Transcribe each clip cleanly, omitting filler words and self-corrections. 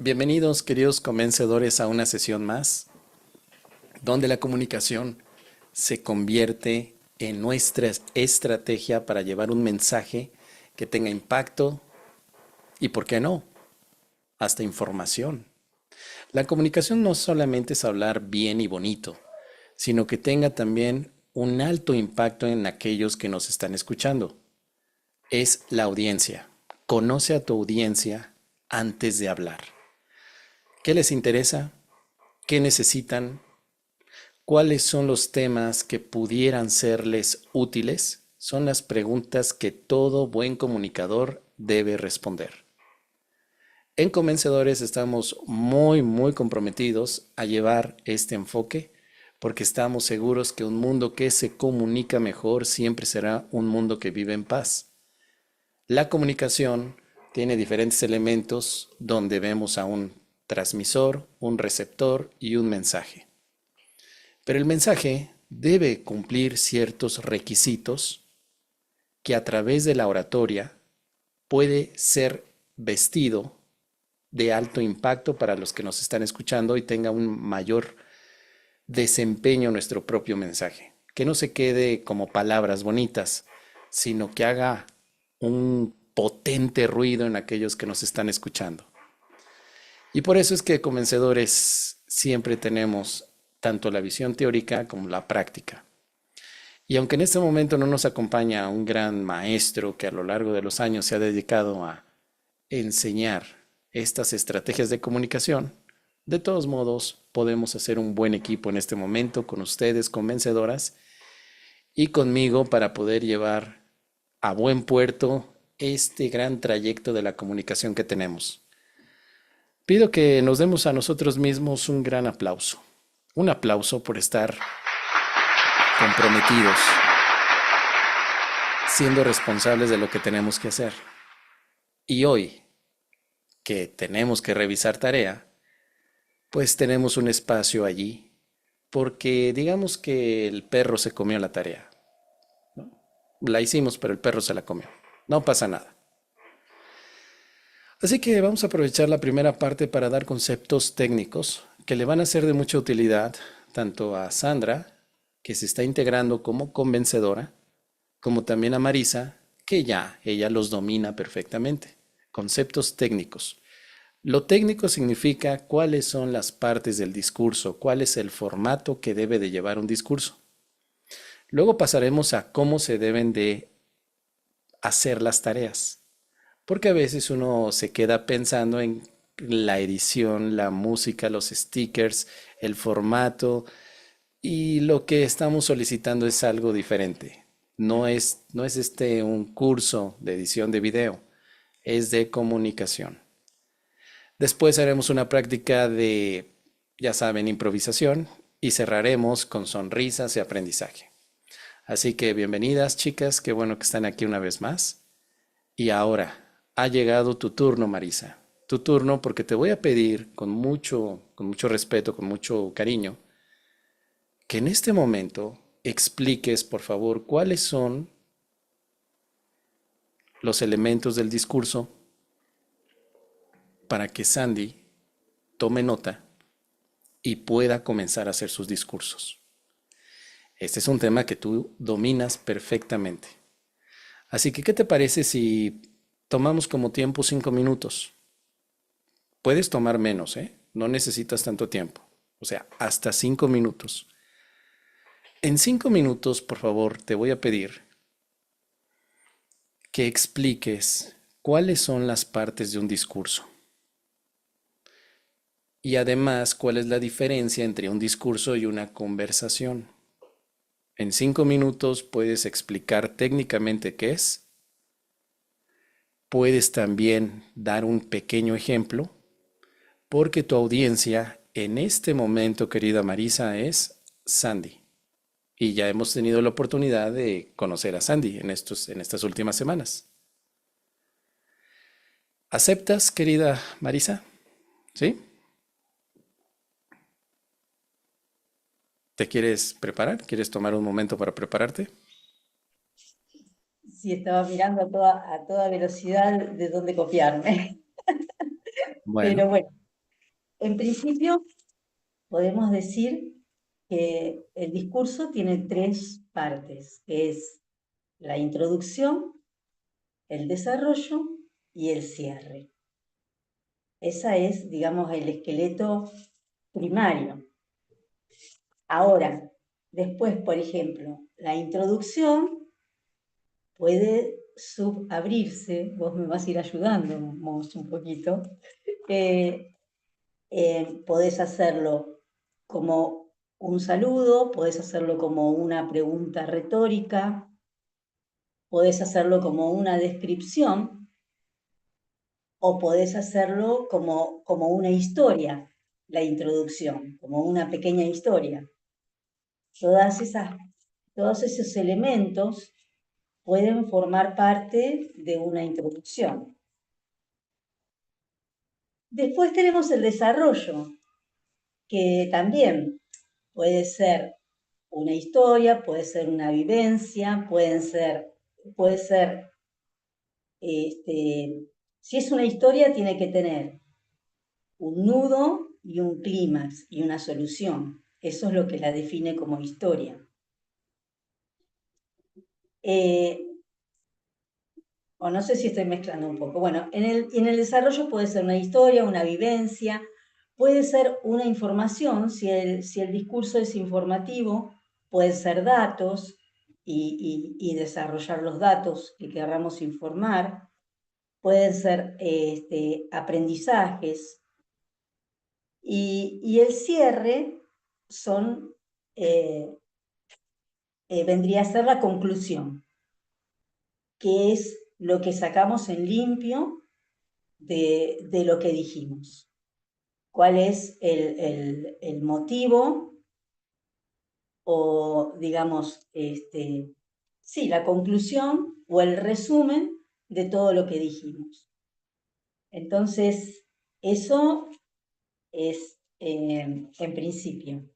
Bienvenidos, queridos convencedores, a una sesión más, donde la comunicación se convierte en nuestra estrategia para llevar un mensaje que tenga impacto y, ¿por qué no?, hasta información. La comunicación no solamente es hablar bien y bonito, sino que tenga también un alto impacto en aquellos que nos están escuchando. Es la audiencia. Conoce a tu audiencia antes de hablar. ¿Qué les interesa? ¿Qué necesitan? ¿Cuáles son los temas que pudieran serles útiles? Son las preguntas que todo buen comunicador debe responder. En Convencedores estamos muy comprometidos a llevar este enfoque porque estamos seguros que un mundo que se comunica mejor siempre será un mundo que vive en paz. La comunicación tiene diferentes elementos donde vemos a un transmisor, un receptor y un mensaje. Pero el mensaje debe cumplir ciertos requisitos que a través de la oratoria puede ser vestido de alto impacto para los que nos están escuchando y tenga un mayor desempeño nuestro propio mensaje. Que no se quede como palabras bonitas, sino que haga un potente ruido en aquellos que nos están escuchando. Y por eso es que convencedores siempre tenemos tanto la visión teórica como la práctica. Y aunque en este momento no nos acompaña un gran maestro que a lo largo de los años se ha dedicado a enseñar estas estrategias de comunicación, de todos modos podemos hacer un buen equipo en este momento con ustedes, convencedoras, y conmigo para poder llevar a buen puerto este gran trayecto de la comunicación que tenemos. Pido que nos demos a nosotros mismos un gran aplauso. Un aplauso por estar comprometidos, siendo responsables de lo que tenemos que hacer. Y hoy, que tenemos que revisar tarea, pues tenemos un espacio allí, porque digamos que el perro se comió la tarea, ¿no? La hicimos, pero el perro se la comió. No pasa nada. Así que vamos a aprovechar la primera parte para dar conceptos técnicos que le van a ser de mucha utilidad tanto a Sandra, que se está integrando como convencedora, como también a Marisa, que ya ella los domina perfectamente. Conceptos técnicos. Lo técnico significa cuáles son las partes del discurso, cuál es el formato que debe de llevar un discurso. Luego pasaremos a cómo se deben de hacer las tareas, porque a veces uno se queda pensando en la edición, la música, los stickers, el formato, y lo que estamos solicitando es algo diferente. No es un curso de edición de video, es de comunicación. Después haremos una práctica de, ya saben, improvisación y cerraremos con sonrisas y aprendizaje. Así que bienvenidas, chicas, qué bueno que están aquí una vez más. Y ahora ha llegado tu turno, Marisa. Tu turno, porque te voy a pedir con mucho respeto, con mucho cariño, que en este momento expliques, por favor, cuáles son los elementos del discurso para que Sandy tome nota y pueda comenzar a hacer sus discursos. Este es un tema que tú dominas perfectamente. Así que, ¿qué te parece si tomamos como tiempo 5 minutos? Puedes tomar menos, ¿eh? No necesitas tanto tiempo. O sea, hasta 5 minutos. En 5 minutos, por favor, te voy a pedir que expliques cuáles son las partes de un discurso y además cuál es la diferencia entre un discurso y una conversación. En 5 minutos puedes explicar técnicamente qué es. Puedes también dar un pequeño ejemplo, porque tu audiencia en este momento, querida Marisa, es Sandy. Y ya hemos tenido la oportunidad de conocer a Sandy en estas últimas semanas. ¿Aceptas, querida Marisa? ¿Sí? ¿Te quieres preparar? ¿Quieres tomar un momento para prepararte? Sí, estaba mirando a toda velocidad de dónde copiarme. Bueno, Pero bueno, En principio, podemos decir que el discurso tiene tres partes, que es la introducción, el desarrollo y el cierre. Esa es, digamos, el esqueleto primario. Ahora, después, por ejemplo, la introducción puede subabrirse, vos me vas a ir ayudando, Mos, un poquito, podés hacerlo como un saludo, podés hacerlo como una pregunta retórica, podés hacerlo como una descripción o podés hacerlo como una historia, la introducción, como una pequeña historia. Todos esos elementos pueden formar parte de una introducción. Después tenemos el desarrollo, que también puede ser una historia, puede ser una vivencia, puede ser, si es una historia tiene que tener un nudo y un clímax y una solución. Eso es lo que la define como historia. O no sé si estoy mezclando un poco. Bueno, en el desarrollo puede ser una historia, una vivencia, puede ser una información, si el discurso es informativo, pueden ser datos y desarrollar los datos que queramos informar, pueden ser aprendizajes, y el cierre son, vendría a ser la conclusión, que es lo que sacamos en limpio de lo que dijimos. ¿Cuál es el motivo o, digamos, sí, la conclusión o el resumen de todo lo que dijimos? Entonces, eso es en principio.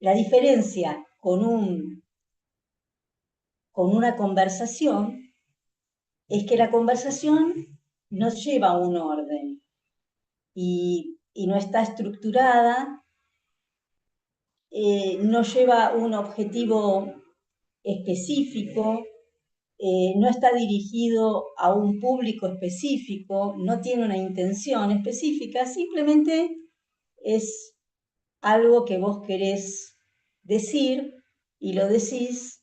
La diferencia con una conversación es que la conversación nos lleva a un orden y no está estructurada, no lleva un objetivo específico, no está dirigido a un público específico, no tiene una intención específica, simplemente es algo que vos querés decir y lo decís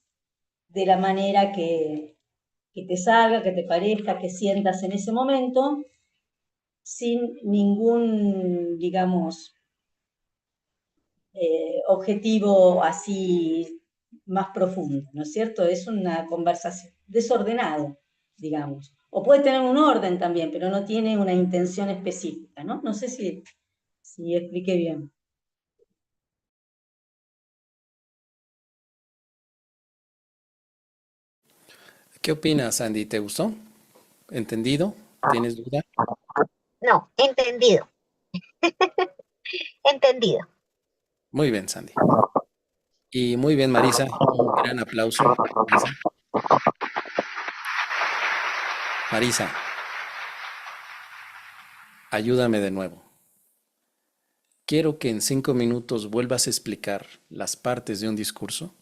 de la manera que te salga, que te parezca, que sientas en ese momento, sin ningún, digamos, objetivo así más profundo, ¿no es cierto? Es una conversación desordenado, digamos. O puede tener un orden también, pero no tiene una intención específica, ¿no? No sé si expliqué bien. ¿Qué opinas, Andy? ¿Te gustó? ¿Entendido? ¿Tienes duda? No, entendido, entendido. Muy bien, Sandy. Y muy bien, Marisa. Un gran aplauso. Marisa. Marisa, ayúdame de nuevo. Quiero que en 5 minutos vuelvas a explicar las partes de un discurso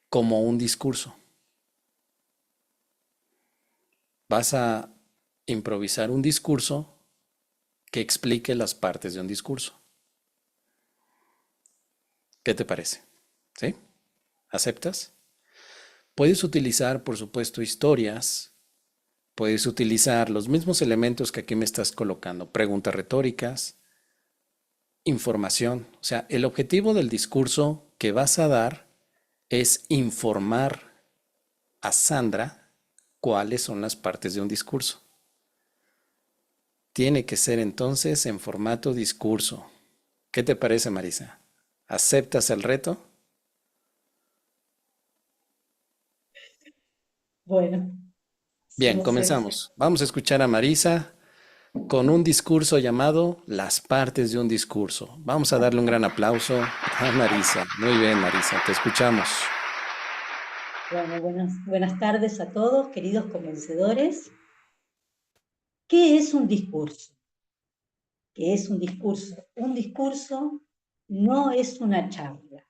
como un discurso. Vas a improvisar un discurso que explique las partes de un discurso. ¿Qué te parece? ¿Sí? ¿Aceptas? Puedes utilizar, por supuesto, historias. Puedes utilizar los mismos elementos que aquí me estás colocando. Preguntas retóricas, información. O sea, el objetivo del discurso que vas a dar es informar a Sandra cuáles son las partes de un discurso. Tiene que ser entonces en formato discurso. ¿Qué te parece, Marisa? ¿Aceptas el reto? Bueno, Bien, no sé. comenzamos. Vamos a escuchar a Marisa con un discurso llamado Las partes de un discurso. Vamos a darle un gran aplauso a Marisa. Muy bien, Marisa, te escuchamos. Bueno, buenas tardes a todos, queridos convencedores. ¿Qué es un discurso? ¿Qué es un discurso? Un discurso no es una charla.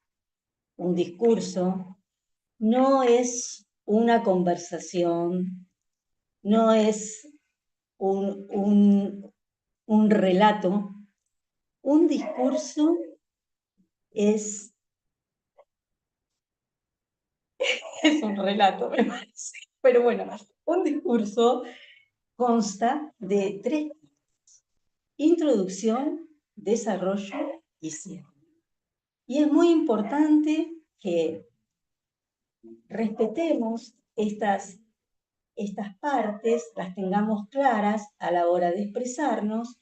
Un discurso no es una conversación, no es un relato. Un discurso es un relato, me parece. Pero bueno, un discurso consta de 3 partes: introducción, desarrollo y cierre. Y es muy importante que respetemos estas partes, las tengamos claras a la hora de expresarnos,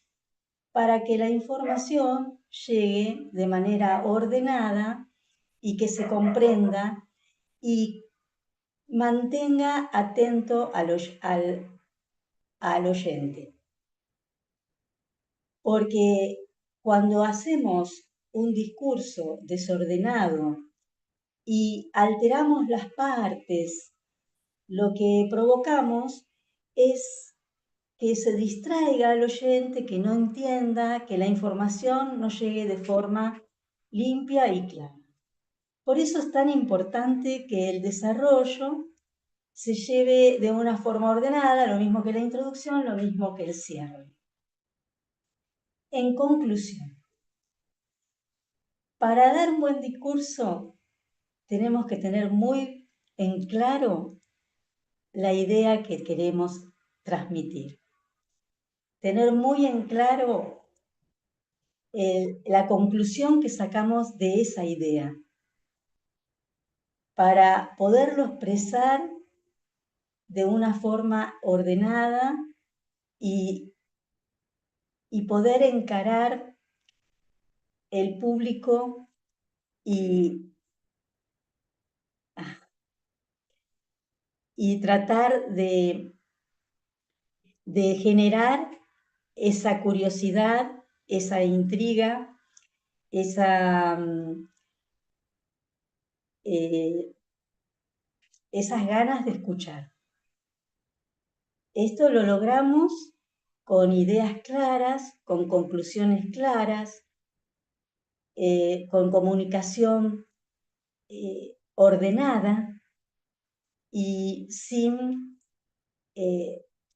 para que la información llegue de manera ordenada y que se comprenda y mantenga atento al oyente. Porque cuando hacemos un discurso desordenado y alteramos las partes, lo que provocamos es que se distraiga al oyente, que no entienda, que la información no llegue de forma limpia y clara. Por eso es tan importante que el desarrollo se lleve de una forma ordenada, lo mismo que la introducción, lo mismo que el cierre. En conclusión, para dar un buen discurso tenemos que tener muy en claro la idea que queremos transmitir. Tener muy en claro la conclusión que sacamos de esa idea, para poderlo expresar de una forma ordenada y poder encarar el público y tratar de generar esa curiosidad, esa intriga, esas ganas de escuchar. Esto lo logramos con ideas claras, con conclusiones claras, con comunicación ordenada y sin,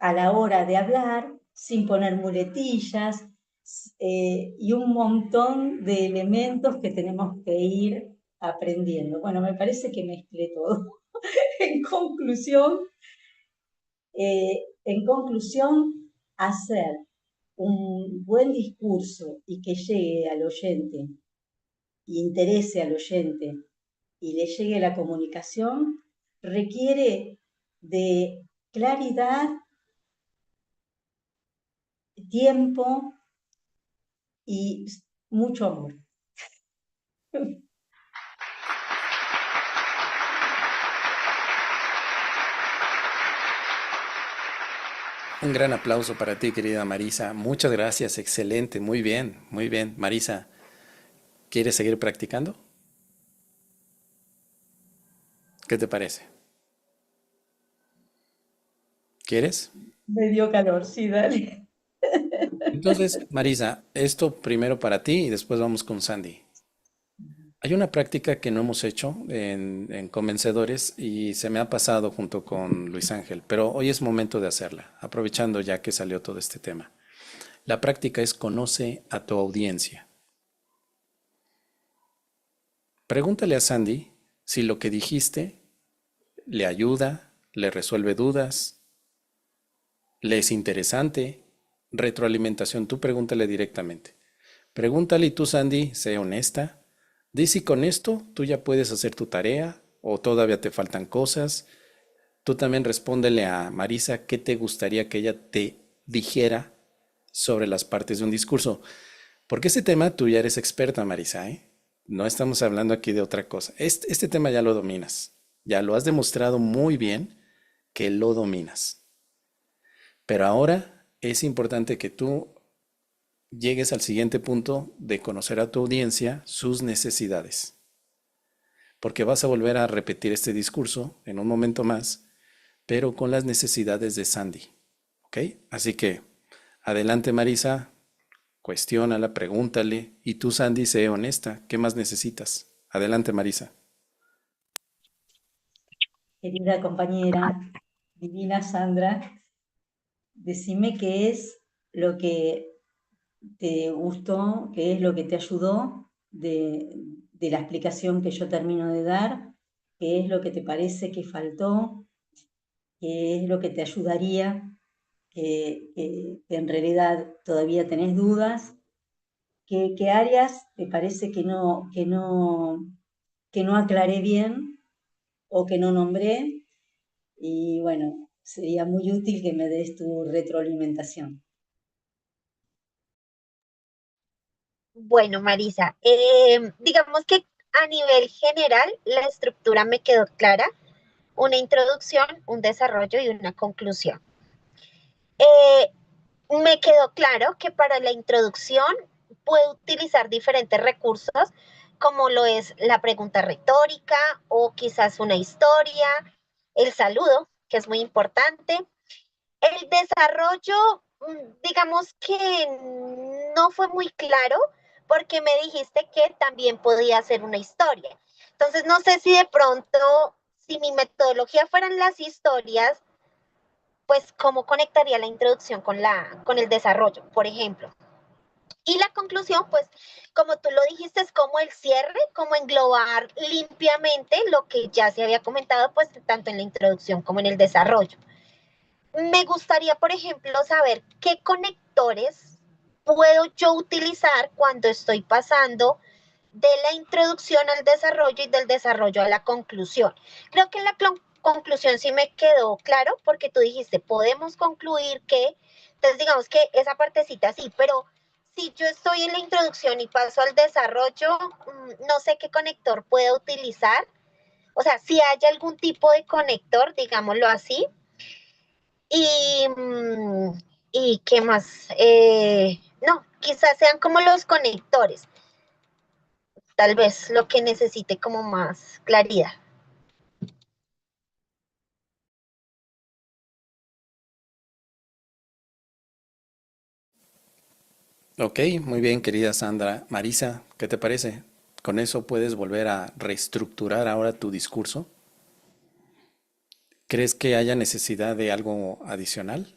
a la hora de hablar, sin poner muletillas y un montón de elementos que tenemos que ir aprendiendo. Bueno, me parece que mezclé todo. En conclusión, hacer un buen discurso y que llegue al oyente, y interese al oyente y le llegue la comunicación, requiere de claridad, tiempo y mucho amor. Un gran aplauso para ti, querida Marisa. Muchas gracias, excelente, muy bien, muy bien. Marisa, ¿quieres seguir practicando? ¿Qué te parece? ¿Quieres? Me dio calor, sí, dale. Entonces, Marisa, esto primero para ti y después vamos con Sandy. Hay una práctica que no hemos hecho en Convencedores y se me ha pasado junto con Luis Ángel, pero hoy es momento de hacerla, aprovechando ya que salió todo este tema. La práctica es conoce a tu audiencia. Pregúntale a Sandy si lo que dijiste le ayuda, le resuelve dudas, le es interesante, retroalimentación. Tú pregúntale directamente. Pregúntale y tú, Sandy, sé honesta. Di si con esto tú ya puedes hacer tu tarea o todavía te faltan cosas. Tú también respóndele a Marisa qué te gustaría que ella te dijera sobre las partes de un discurso. Porque este tema tú ya eres experta, Marisa, ¿eh? No estamos hablando aquí de otra cosa. Este tema ya lo dominas. Ya lo has demostrado muy bien que lo dominas. Pero ahora es importante que tú llegues al siguiente punto de conocer a tu audiencia, sus necesidades. Porque vas a volver a repetir este discurso en un momento más, pero con las necesidades de Sandy. ¿Ok? Así que Adelante, Marisa, cuestiónala, pregúntale. Y tú, Sandy, sé honesta. ¿Qué más necesitas? Adelante, Marisa. Querida compañera, divina Sandra, decime qué es lo que te gustó, qué es lo que te ayudó de la explicación que yo termino de dar, qué es lo que te parece que faltó, qué es lo que te ayudaría, que en realidad todavía tenés dudas, qué áreas te parece que no aclaré bien o que no nombré. Y bueno, sería muy útil que me des tu retroalimentación. Bueno, Marisa, digamos que a nivel general la estructura me quedó clara, una introducción, un desarrollo y una conclusión. Eh, Me quedó claro que para la introducción puedo utilizar diferentes recursos, como lo es la pregunta retórica o quizás una historia, el saludo, que es muy importante. El desarrollo, digamos que no fue muy claro porque me dijiste que también podía ser una historia. Entonces, no sé si de pronto, si mi metodología fueran las historias, pues cómo conectaría la introducción con el desarrollo, por ejemplo. Y la conclusión, pues, como tú lo dijiste, es como el cierre, como englobar limpiamente lo que ya se había comentado, pues, tanto en la introducción como en el desarrollo. Me gustaría, por ejemplo, saber qué conectores puedo yo utilizar cuando estoy pasando de la introducción al desarrollo y del desarrollo a la conclusión. Creo que en la conclusión sí me quedó claro porque tú dijiste, podemos concluir que, entonces digamos que esa partecita sí, pero si yo estoy en la introducción y paso al desarrollo, no sé qué conector puedo utilizar. O sea, si hay algún tipo de conector, digámoslo así, y, y qué más, no, quizás sean como los conectores, tal vez lo que necesite como más claridad. Ok, muy bien, querida Sandra. Marisa, ¿qué te parece? ¿Con eso puedes volver a reestructurar ahora tu discurso? ¿Crees que haya necesidad de algo adicional?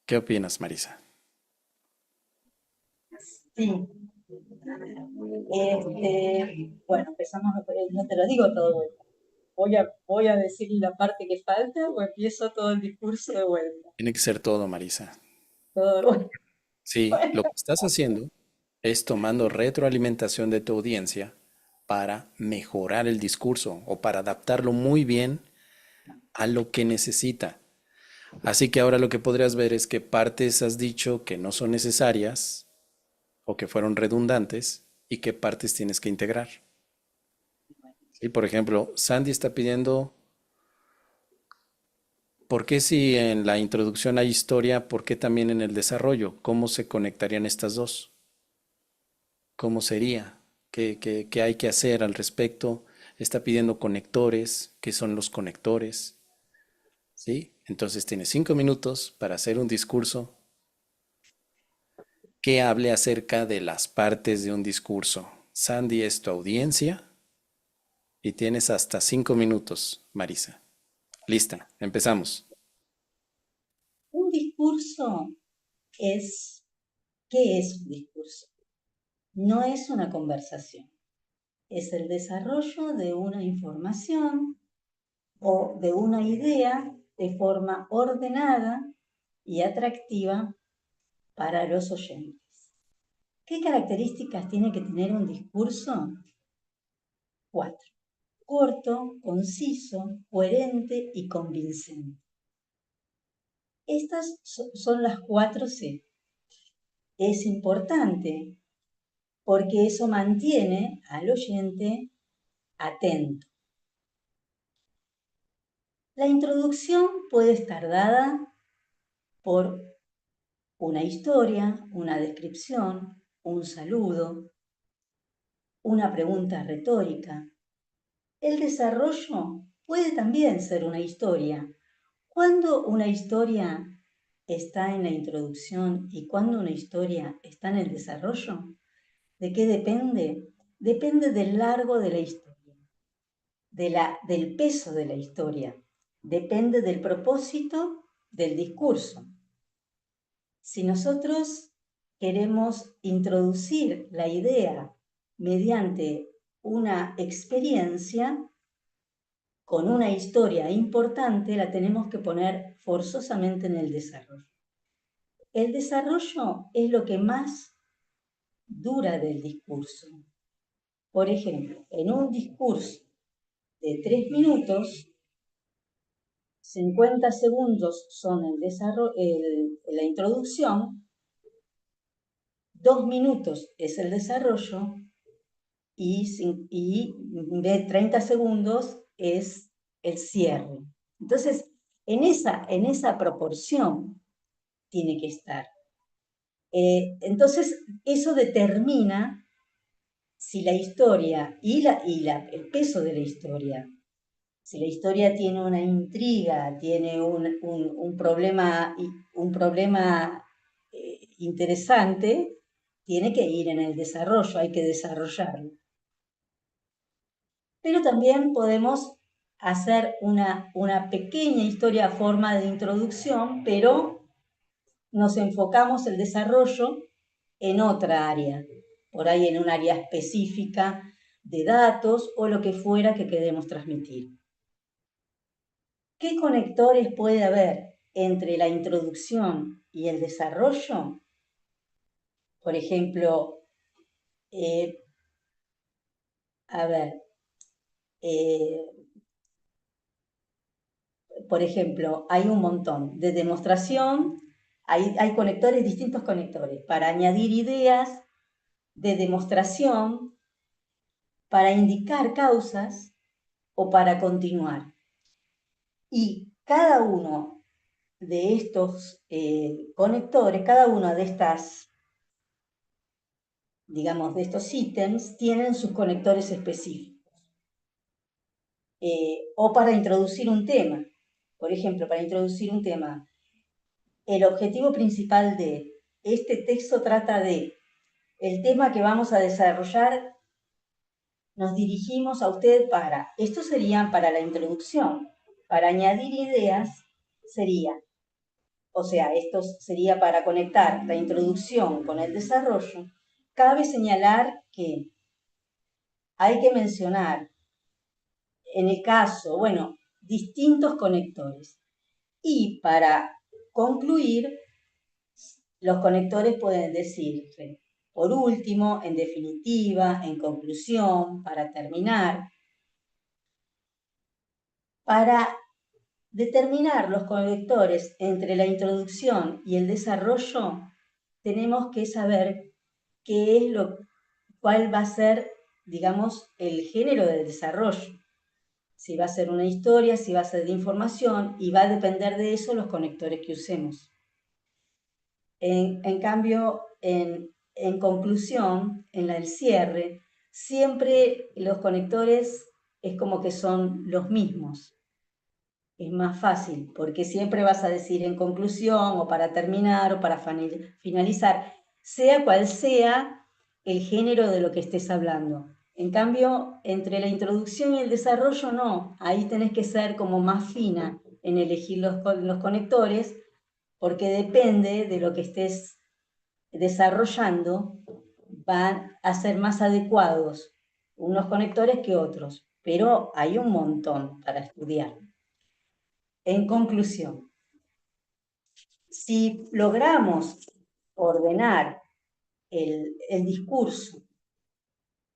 ¿Qué opinas, Marisa? Sí, bueno, empezamos, no te lo digo todo de vuelta. Voy a decir la parte que falta o empiezo todo el discurso de vuelta. Tiene que ser todo, Marisa. Todo de vuelta. Sí, lo que estás haciendo es tomando retroalimentación de tu audiencia para mejorar el discurso o para adaptarlo muy bien a lo que necesita. Así que ahora lo que podrías ver es que partes has dicho que no son necesarias o que fueron redundantes y qué partes tienes que integrar. Y por ejemplo, Sandy está pidiendo, ¿por qué si en la introducción hay historia, por qué también en el desarrollo? ¿Cómo se conectarían estas dos? ¿Cómo sería? ¿Qué hay que hacer al respecto? Está pidiendo conectores. ¿Qué son los conectores? ¿Sí? Entonces tiene 5 minutos para hacer un discurso que hable acerca de las partes de un discurso. Sandy es tu audiencia y tienes hasta 5 minutos, Marisa. Lista, empezamos. Un discurso es, ¿qué es un discurso? No es una conversación, es el desarrollo de una información o de una idea de forma ordenada y atractiva para los oyentes. ¿Qué características tiene que tener un discurso? 4. Corto, conciso, coherente y convincente. Estas son las 4 C. Es importante porque eso mantiene al oyente atento. La introducción puede estar dada por una historia, una descripción, un saludo, una pregunta retórica. El desarrollo puede también ser una historia. ¿Cuándo una historia está en la introducción y cuándo una historia está en el desarrollo? ¿De qué depende? Depende del largo de la historia, del peso de la historia, depende del propósito del discurso. Si nosotros queremos introducir la idea mediante una experiencia con una historia importante, la tenemos que poner forzosamente en el desarrollo. El desarrollo es lo que más dura del discurso. Por ejemplo, en un discurso de 3 minutos, 50 segundos son la introducción, 2 minutos es el desarrollo y de 30 segundos es el cierre. Entonces, en esa proporción tiene que estar. Entonces, eso determina si la historia el peso de la historia, si la historia tiene una intriga, tiene un problema interesante, tiene que ir en el desarrollo, hay que desarrollarlo. Pero también podemos hacer una pequeña historia a forma de introducción, pero nos enfocamos el desarrollo en otra área, por ahí en un área específica de datos o lo que fuera que queremos transmitir. ¿Qué conectores puede haber entre la introducción y el desarrollo? Por ejemplo, a ver, por ejemplo, hay un montón de demostración, hay conectores, distintos conectores, para añadir ideas, de demostración, para indicar causas o para continuar. Y cada uno de estos conectores, cada una de estas, digamos, de estos ítems, tienen sus conectores específicos. O para introducir un tema. Por ejemplo, para introducir un tema, el objetivo principal de este texto trata de el tema que vamos a desarrollar, nos dirigimos a usted para, estos serían para la introducción, para añadir ideas sería, o sea, esto sería para conectar la introducción con el desarrollo. Cabe señalar que hay que mencionar, en el caso, bueno, distintos conectores. Y para concluir, los conectores pueden decir, por último, en definitiva, en conclusión, para terminar. Para determinar los conectores entre la introducción y el desarrollo, tenemos que saber cuál va a ser, digamos, el género del desarrollo. Si va a ser una historia, si va a ser de información, y va a depender de eso los conectores que usemos. En cambio, en conclusión, en el cierre, siempre los conectores es como que son los mismos. Es más fácil, porque siempre vas a decir en conclusión, o para terminar, o para finalizar, sea cual sea el género de lo que estés hablando. En cambio, entre la introducción y el desarrollo, no. Ahí tenés que ser como más fina en elegir los conectores, porque depende de lo que estés desarrollando, van a ser más adecuados unos conectores que otros, pero hay un montón para estudiar. En conclusión, si logramos ordenar el discurso,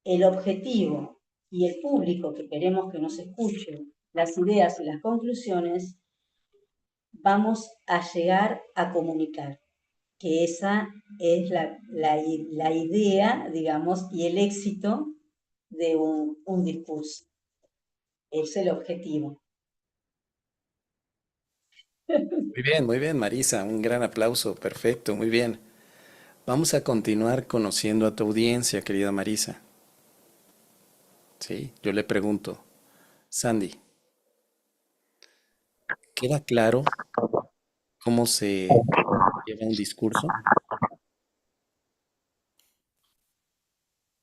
el objetivo y el público que queremos que nos escuche, las ideas y las conclusiones, vamos a llegar a comunicar, que esa es la idea, digamos, y el éxito de un discurso. Es el objetivo. Muy bien, Marisa, un gran aplauso, perfecto, muy bien. Vamos a continuar conociendo a tu audiencia, querida Marisa. Sí, yo le pregunto, Sandy, ¿queda claro cómo se lleva un discurso.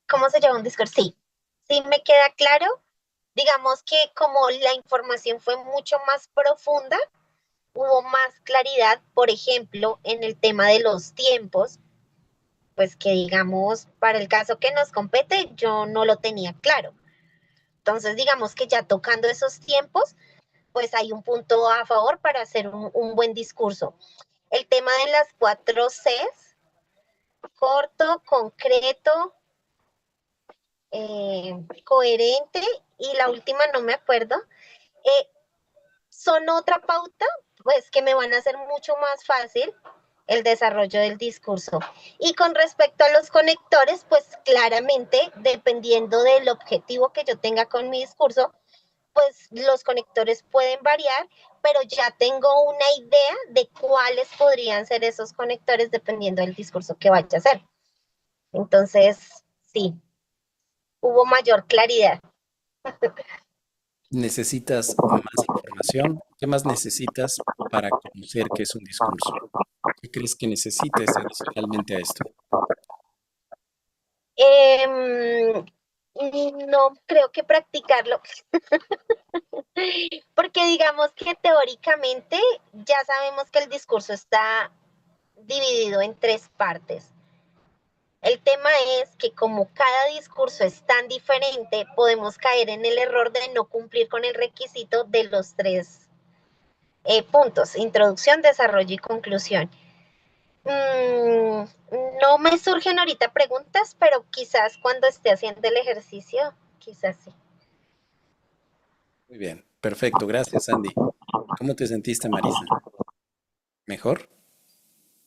¿Cómo se lleva un discurso? Sí, sí me queda claro. Digamos que como la información fue mucho más profunda, hubo más claridad, por ejemplo, en el tema de los tiempos, pues que digamos, para el caso que nos compete, yo no lo tenía claro. Entonces, digamos que ya tocando esos tiempos, pues hay un punto a favor para hacer un buen discurso. El tema de las 4 Cs, corto, concreto, coherente y la última no me acuerdo, eh, son otra pauta, pues que me van a hacer mucho más fácil el desarrollo del discurso. Y con respecto a los conectores, pues claramente, dependiendo del objetivo que yo tenga con mi discurso, pues los conectores pueden variar, pero ya tengo una idea de cuáles podrían ser esos conectores dependiendo del discurso que vaya a hacer. Entonces, sí, hubo mayor claridad. ¿Necesitas más información? ¿Qué más necesitas para conocer qué es un discurso? ¿Qué crees que necesites adicionalmente a esto? Eh, no creo que practicarlo, porque digamos que teóricamente ya sabemos que el discurso está dividido en 3 partes. El tema es que como cada discurso es tan diferente, podemos caer en el error de no cumplir con el requisito de los 3 puntos, introducción, desarrollo y conclusión. Mm, no me surgen ahorita preguntas, pero quizás cuando esté haciendo el ejercicio, quizás sí. Muy bien, perfecto, gracias, Andy. ¿Cómo te sentiste, Marisa? ¿Mejor?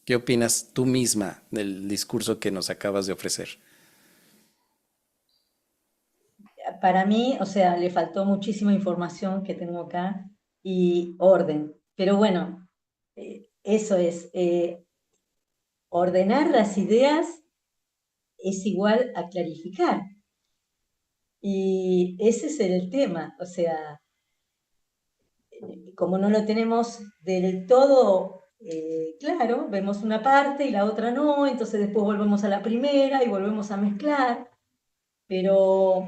¿Qué opinas tú misma del discurso que nos acabas de ofrecer? Para mí, o sea, le faltó muchísima información que tengo acá y orden. Pero bueno, eso es, ordenar las ideas es igual a clarificar. Y ese es el tema, o sea, como no lo tenemos del todo claro, vemos una parte y la otra no, entonces después volvemos a la primera y volvemos a mezclar, pero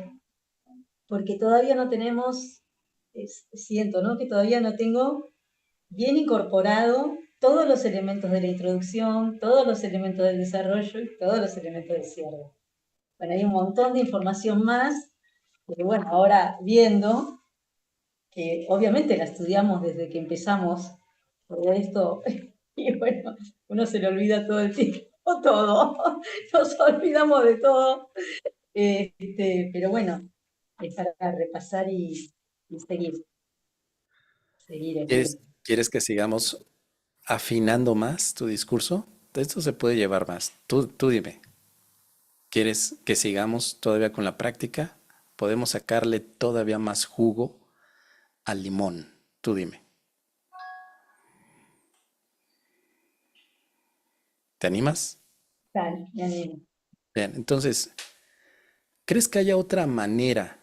porque todavía no tenemos, siento, ¿no? Que todavía no tengo bien incorporado todos los elementos de la introducción, todos los elementos del desarrollo y todos los elementos del cierre. Bueno, hay un montón de información más, pero bueno, ahora viendo que obviamente la estudiamos desde que empezamos todo esto, y bueno, uno se le olvida todo el tiempo, todo, nos olvidamos de todo, pero bueno, es para repasar y seguir. ¿Quieres que sigamos afinando más tu discurso? Esto se puede llevar más. Tú dime, ¿quieres que sigamos todavía con la práctica? Podemos sacarle todavía más jugo al limón. Tú dime, ¿te animas? Dale, me animo. Bien, entonces, ¿crees que haya otra manera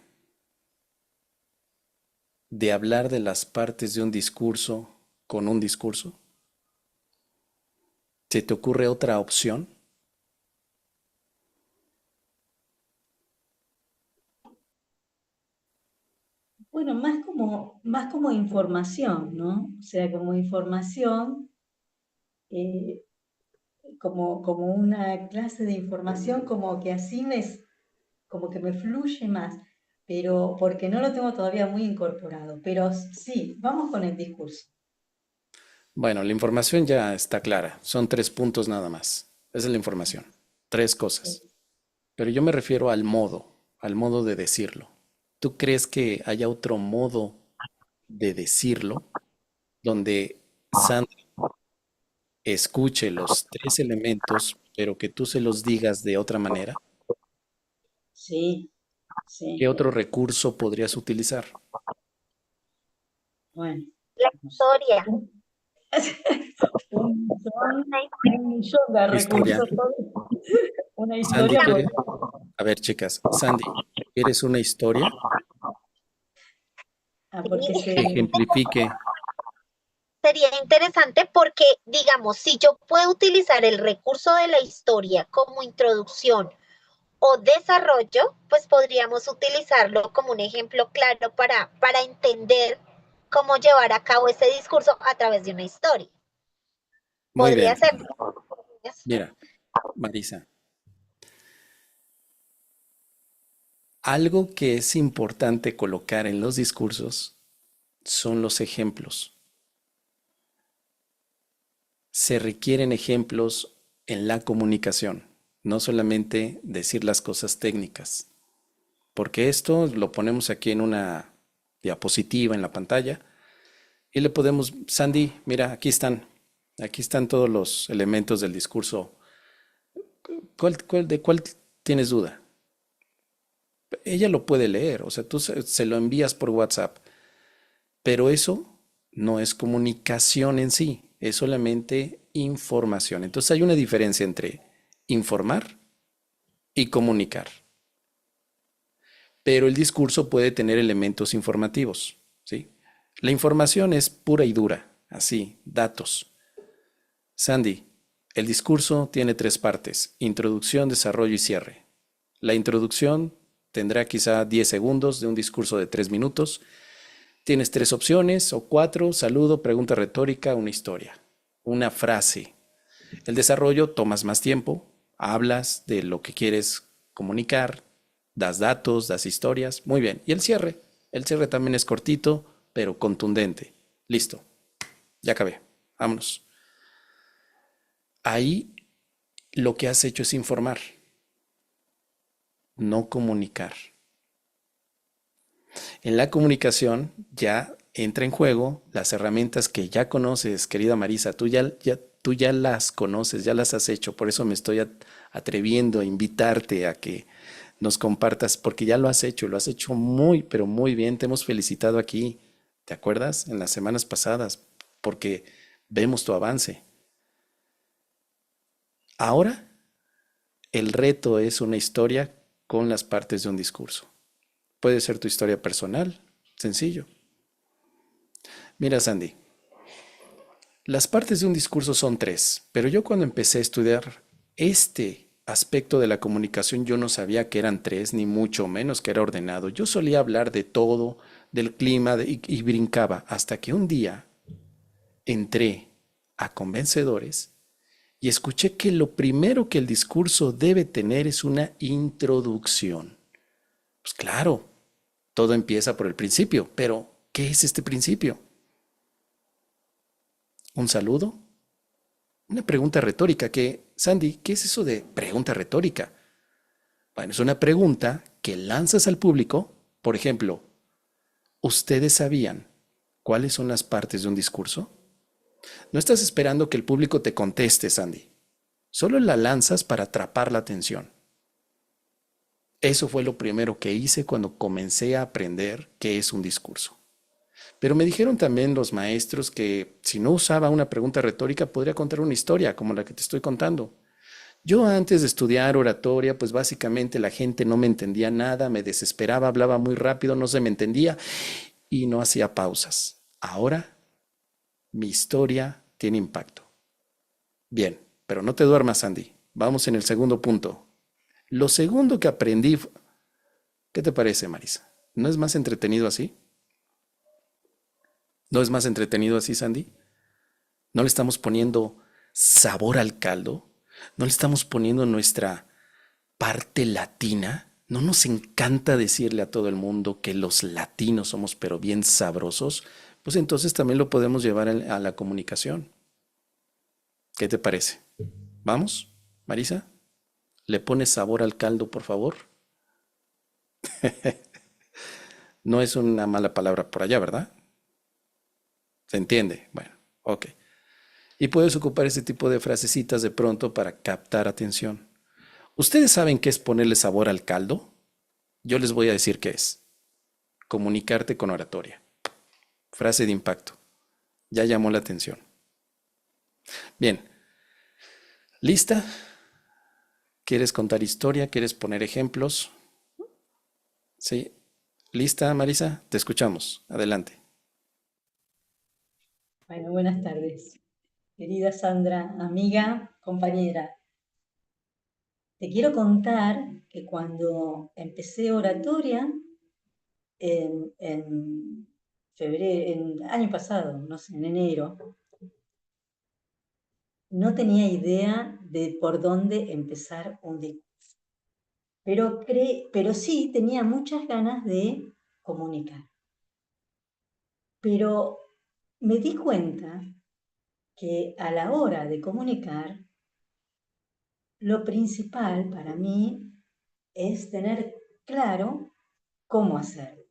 de hablar de las partes de un discurso con un discurso? ¿Se te ocurre otra opción? Bueno, más como información, ¿no? O sea, como información, eh, como una clase de información, como que me fluye más, pero porque no lo tengo todavía muy incorporado. Pero sí, vamos con el discurso. Bueno, la información ya está clara. Son 3 puntos nada más. Esa es la información. 3 cosas. Pero yo me refiero al modo de decirlo. ¿Tú crees que haya otro modo de decirlo donde Sandra escuche los 3 elementos, pero que tú se los digas de otra manera? Sí, ¿Qué sí. otro recurso podrías utilizar? Bueno, La no sé. historia, una Un millón de ¿Qué historia? recursos. Una Sandy historia, quiere. A ver, chicas. Sandy, ¿quieres una historia porque historia. que ejemplifique Sería interesante porque, digamos, si yo puedo utilizar el recurso de la historia como introducción o desarrollo, pues podríamos utilizarlo como un ejemplo claro para entender cómo llevar a cabo ese discurso a través de una historia. Muy Podría bien. ser. Mira, Marisa, algo que es importante colocar en los discursos son los ejemplos. Se requieren ejemplos en la comunicación, no solamente decir las cosas técnicas, porque esto lo ponemos aquí en una diapositiva en la pantalla y le podemos, Sandy, mira, aquí están todos los elementos del discurso. ¿De cuál tienes duda? Ella lo puede leer, o sea, tú se lo envías por WhatsApp, pero eso no es comunicación en sí, es solamente información. Entonces hay una diferencia entre informar y comunicar, pero el discurso puede tener elementos informativos, ¿sí? La información es pura y dura, así, datos. Sandy, el discurso tiene tres partes: introducción, desarrollo y cierre. La introducción tendrá quizá 10 segundos de un discurso de 3 minutos. Tienes tres opciones o cuatro: saludo, pregunta retórica, una historia, una frase. El desarrollo tomas más tiempo, hablas de lo que quieres comunicar, das datos, das historias. Muy bien. Y el cierre también es cortito, pero contundente. Listo, ya acabé. Vámonos. Ahí lo que has hecho es informar, no comunicar. En la comunicación ya entra en juego las herramientas que ya conoces, querida Marisa. Tú ya las conoces, ya las has hecho. Por eso me estoy atreviendo a invitarte a que nos compartas, porque ya lo has hecho muy, pero muy bien. Te hemos felicitado aquí, ¿te acuerdas? En las semanas pasadas, porque vemos tu avance. Ahora el reto es una historia con las partes de un discurso. Puede ser tu historia personal, sencillo. Mira, Sandy, las partes de un discurso son tres, pero yo cuando empecé a estudiar este aspecto de la comunicación yo no sabía que eran tres, ni mucho menos que era ordenado. Yo solía hablar de todo, del clima y brincaba, hasta que un día entré a Convencedores y escuché que lo primero que el discurso debe tener es una introducción. Pues claro, todo empieza por el principio, pero ¿qué es este principio? ¿Un saludo? Una pregunta retórica que, Sandy, ¿qué es eso de pregunta retórica? Bueno, es una pregunta que lanzas al público. Por ejemplo, ¿ustedes sabían cuáles son las partes de un discurso? No estás esperando que el público te conteste, Sandy. Solo la lanzas para atrapar la atención. Eso fue lo primero que hice cuando comencé a aprender qué es un discurso. Pero me dijeron también los maestros que si no usaba una pregunta retórica podría contar una historia como la que te estoy contando. Yo antes de estudiar oratoria, pues básicamente la gente no me entendía nada, me desesperaba, hablaba muy rápido, no se me entendía y no hacía pausas. Ahora mi historia tiene impacto. Bien, pero no te duermas, Sandy. Vamos en el segundo punto. Lo segundo que aprendí, ¿qué te parece, Marisa? ¿No es más entretenido así? ¿No es más entretenido así, Sandy? ¿No le estamos poniendo sabor al caldo? ¿No le estamos poniendo nuestra parte latina? ¿No nos encanta decirle a todo el mundo que los latinos somos pero bien sabrosos? Pues entonces también lo podemos llevar a la comunicación. ¿Qué te parece? ¿Vamos, Marisa? ¿Le pones sabor al caldo, por favor? No es una mala palabra por allá, ¿verdad? ¿Se entiende? Bueno, ok. Y puedes ocupar ese tipo de frasecitas de pronto para captar atención. ¿Ustedes saben qué es ponerle sabor al caldo? Yo les voy a decir qué es. Comunicarte con oratoria. Frase de impacto. Ya llamó la atención. Bien, ¿lista? ¿Quieres contar historia? ¿Quieres poner ejemplos? ¿Sí? ¿Lista, Marisa? Te escuchamos. Adelante. Bueno, buenas tardes. Querida Sandra, amiga, compañera, te quiero contar que cuando empecé oratoria en febrero, en año pasado, no sé, en enero, no tenía idea de por dónde empezar un discurso, pero sí tenía muchas ganas de comunicar. Pero me di cuenta que a la hora de comunicar, lo principal para mí es tener claro cómo hacerlo,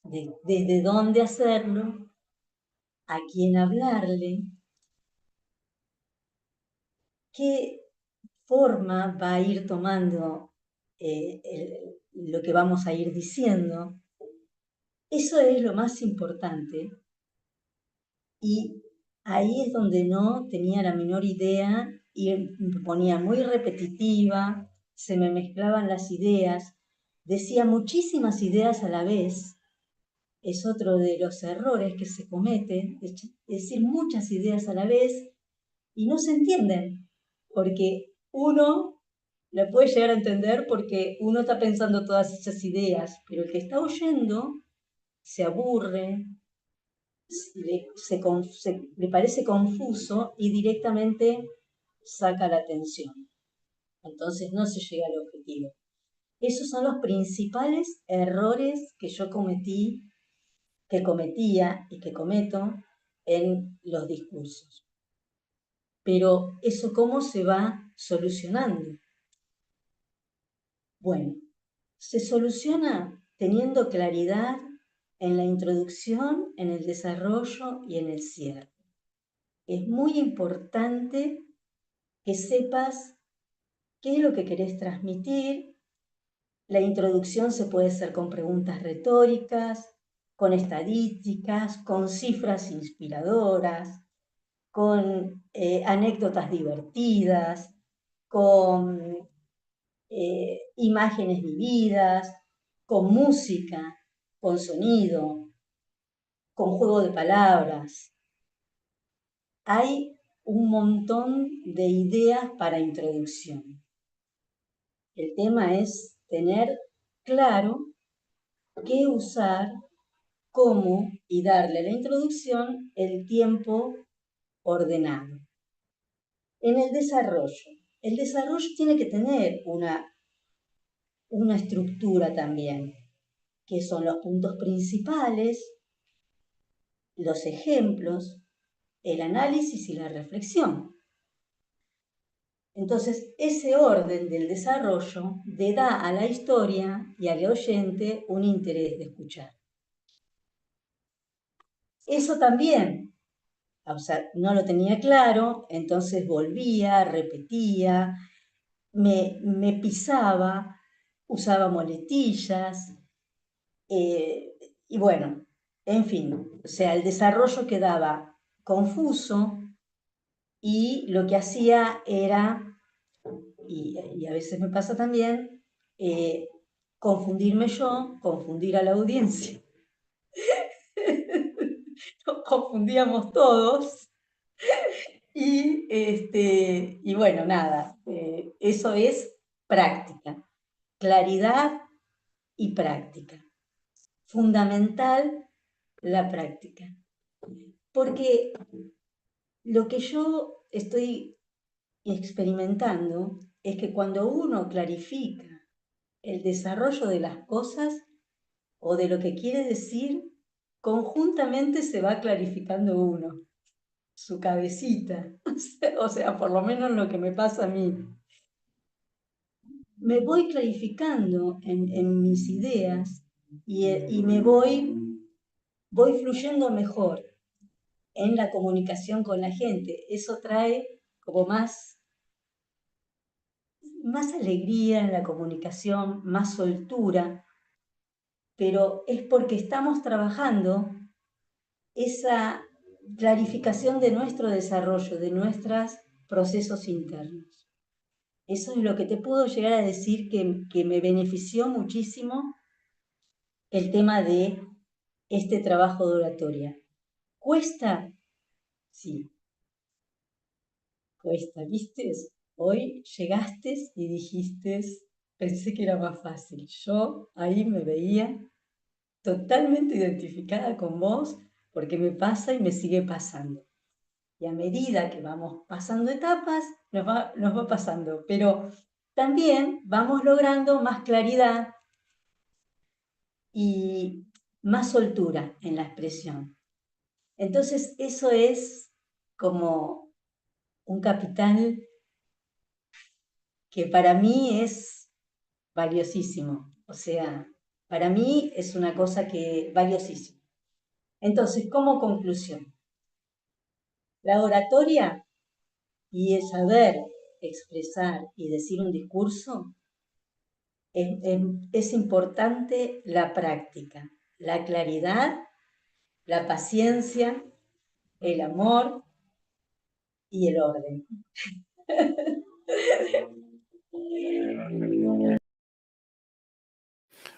desde dónde hacerlo, a quién hablarle, qué forma va a ir tomando lo que vamos a ir diciendo. Eso es lo más importante y ahí es donde no tenía la menor idea y me ponía muy repetitiva, se me mezclaban las ideas, decía muchísimas ideas a la vez. Es otro de los errores que se cometen, es decir muchas ideas a la vez y no se entienden, porque uno la puede llegar a entender porque uno está pensando todas esas ideas, pero el que está oyendo se aburre, le parece confuso y directamente saca la atención. Entonces no se llega al objetivo. Esos son los principales errores que yo cometí, que cometía y que cometo en los discursos. Pero eso, ¿cómo se va solucionando? Bueno, se soluciona teniendo claridad en la introducción, en el desarrollo y en el cierre. Es muy importante que sepas qué es lo que querés transmitir. La introducción se puede hacer con preguntas retóricas, con estadísticas, con cifras inspiradoras, con anécdotas divertidas, con imágenes vividas, con música, con sonido, con juego de palabras. Hay un montón de ideas para introducción. El tema es tener claro qué usar, cómo y darle a la introducción el tiempo ordenado. En el desarrollo tiene que tener una estructura también, que son los puntos principales, los ejemplos, el análisis y la reflexión. Entonces, ese orden del desarrollo le da a la historia y al oyente un interés de escuchar. Eso también, o sea, no lo tenía claro, entonces volvía, repetía, me pisaba, usaba muletillas, y bueno, en fin, o sea, el desarrollo quedaba confuso y lo que hacía era, y a veces me pasa también, confundirme yo, confundir a la audiencia. Nos confundíamos todos y bueno, nada, eso es práctica, claridad y práctica. Fundamental la práctica. Porque lo que yo estoy experimentando es que cuando uno clarifica el desarrollo de las cosas o de lo que quiere decir, conjuntamente se va clarificando uno, su cabecita. O sea, por lo menos lo que me pasa a mí. Me voy clarificando en mis ideas y me voy fluyendo mejor en la comunicación con la gente. Eso trae como más alegría en la comunicación, más soltura, pero es porque estamos trabajando esa clarificación de nuestro desarrollo, de nuestros procesos internos. Eso es lo que te puedo llegar a decir que me benefició muchísimo el tema de este trabajo de oratoria. ¿Cuesta? Sí, cuesta, ¿viste? Hoy llegaste y dijiste, pensé que era más fácil. Yo ahí me veía totalmente identificada con vos porque me pasa y me sigue pasando. Y a medida que vamos pasando etapas, nos va pasando, pero también vamos logrando más claridad y más soltura en la expresión. Entonces, eso es como un capital que para mí es valiosísimo. O sea, para mí es una cosa que valiosísima. Entonces, como conclusión, la oratoria y el saber expresar y decir un discurso es importante la práctica, la claridad, la paciencia, el amor y el orden.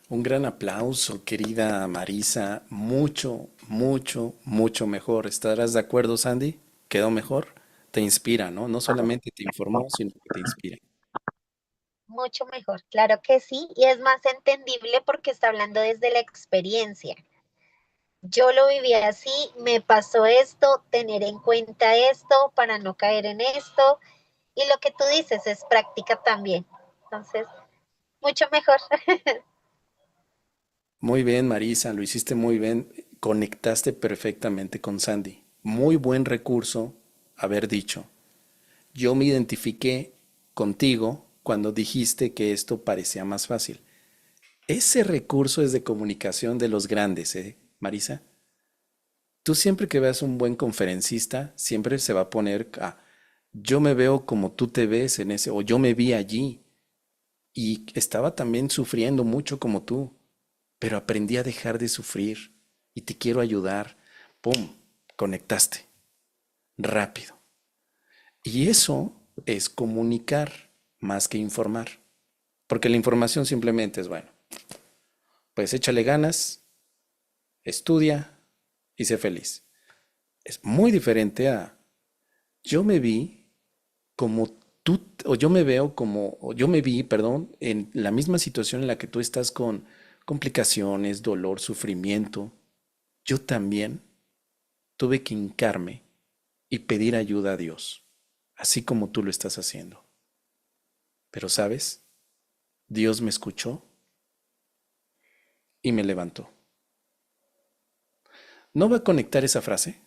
Un gran aplauso, querida Marisa. Mucho, mucho, mucho mejor. ¿Estarás de acuerdo, Sandy? ¿Quedó mejor? Te inspira, ¿no? No solamente te informó, sino que te inspira. Mucho mejor, claro que sí, y es más entendible porque está hablando desde la experiencia. Yo lo viví así, me pasó esto, tener en cuenta esto para no caer en esto, y lo que tú dices es práctica también. Entonces, mucho mejor. Muy bien, Marisa, lo hiciste muy bien. Conectaste perfectamente con Sandy. Muy buen recurso haber dicho. Yo me identifiqué contigo cuando dijiste que esto parecía más fácil. Ese recurso es de comunicación de los grandes, ¿eh, Marisa? Tú siempre que veas un buen conferencista, siempre se va a poner yo me veo como tú te ves en ese, o yo me vi allí y estaba también sufriendo mucho como tú, pero aprendí a dejar de sufrir y te quiero ayudar. ¡Pum! Conectaste rápido. Y eso es comunicar más que informar, porque la información simplemente es, bueno, pues échale ganas, estudia y sé feliz. Es muy diferente a yo me vi como tú, o yo me veo como, o yo me vi, perdón, en la misma situación en la que tú estás con complicaciones, dolor, sufrimiento. Yo también tuve que hincarme y pedir ayuda a Dios, así como tú lo estás haciendo. Pero sabes, Dios me escuchó y me levantó. ¿No va a conectar esa frase?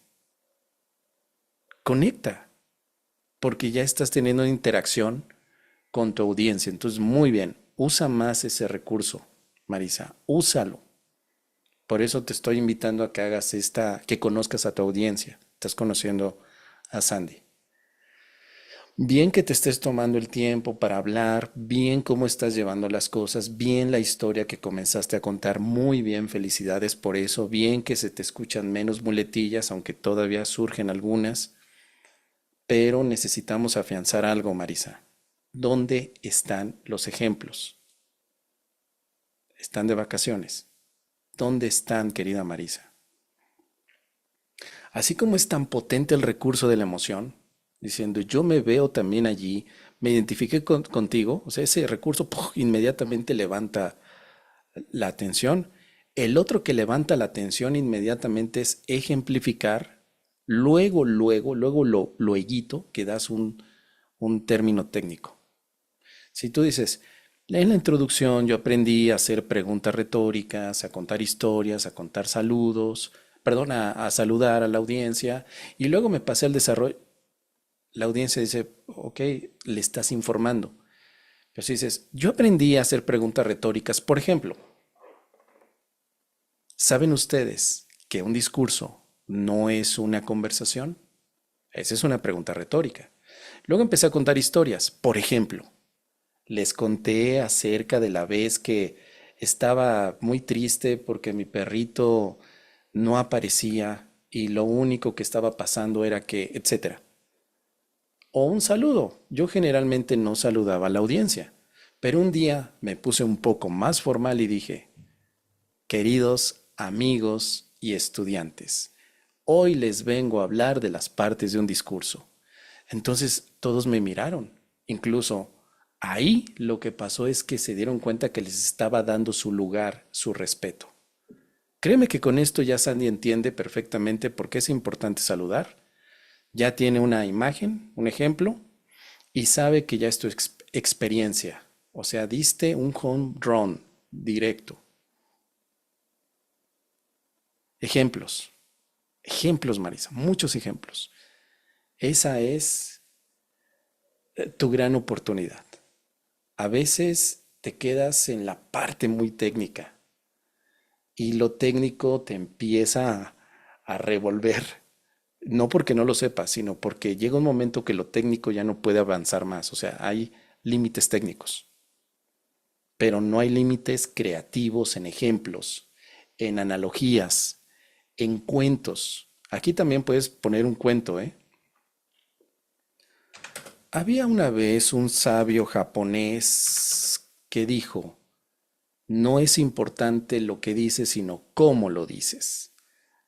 Conecta, porque ya estás teniendo una interacción con tu audiencia. Entonces, muy bien, usa más ese recurso, Marisa, úsalo. Por eso te estoy invitando a que hagas que conozcas a tu audiencia. Estás conociendo a Sandy. Bien que te estés tomando el tiempo para hablar, bien cómo estás llevando las cosas, bien la historia que comenzaste a contar, muy bien, felicidades por eso, bien que se te escuchan menos muletillas, aunque todavía surgen algunas, pero necesitamos afianzar algo, Marisa. ¿Dónde están los ejemplos? Están de vacaciones. ¿Dónde están, querida Marisa? Así como es tan potente el recurso de la emoción, diciendo yo me veo también allí, me identifiqué contigo, o sea, ese recurso ¡puf! Inmediatamente levanta la atención. El otro que levanta la atención inmediatamente es ejemplificar, luego lo lueguito, que das un término técnico. Si tú dices, en la introducción yo aprendí a hacer preguntas retóricas, a contar historias, a contar saludos, perdón, a saludar a la audiencia, y luego me pasé al desarrollo, la audiencia dice, ok, le estás informando. Pero si dices, yo aprendí a hacer preguntas retóricas, por ejemplo, ¿saben ustedes que un discurso no es una conversación? Esa es una pregunta retórica. Luego empecé a contar historias, por ejemplo. Les conté acerca de la vez que estaba muy triste porque mi perrito no aparecía y lo único que estaba pasando era que, etcétera. O un saludo. Yo generalmente no saludaba a la audiencia, pero un día me puse un poco más formal y dije, queridos amigos y estudiantes, Hoy les vengo a hablar de las partes de un discurso. Entonces todos me miraron. Incluso ahí lo que pasó es que se dieron cuenta que les estaba dando su lugar, su respeto. Créeme que con esto ya Sandy entiende perfectamente por qué es importante saludar. Ya tiene una imagen, un ejemplo, y sabe que ya es tu experiencia. O sea, diste un home run directo. Ejemplos, ejemplos, Marisa, muchos ejemplos. Esa es tu gran oportunidad. A veces te quedas en la parte muy técnica y lo técnico te empieza a revolver. No porque no lo sepas, sino porque llega un momento que lo técnico ya no puede avanzar más. O sea, hay límites técnicos, pero no hay límites creativos en ejemplos, en analogías, en cuentos. Aquí también puedes poner un cuento, ¿eh? Había una vez un sabio japonés que dijo, no es importante lo que dices, sino cómo lo dices.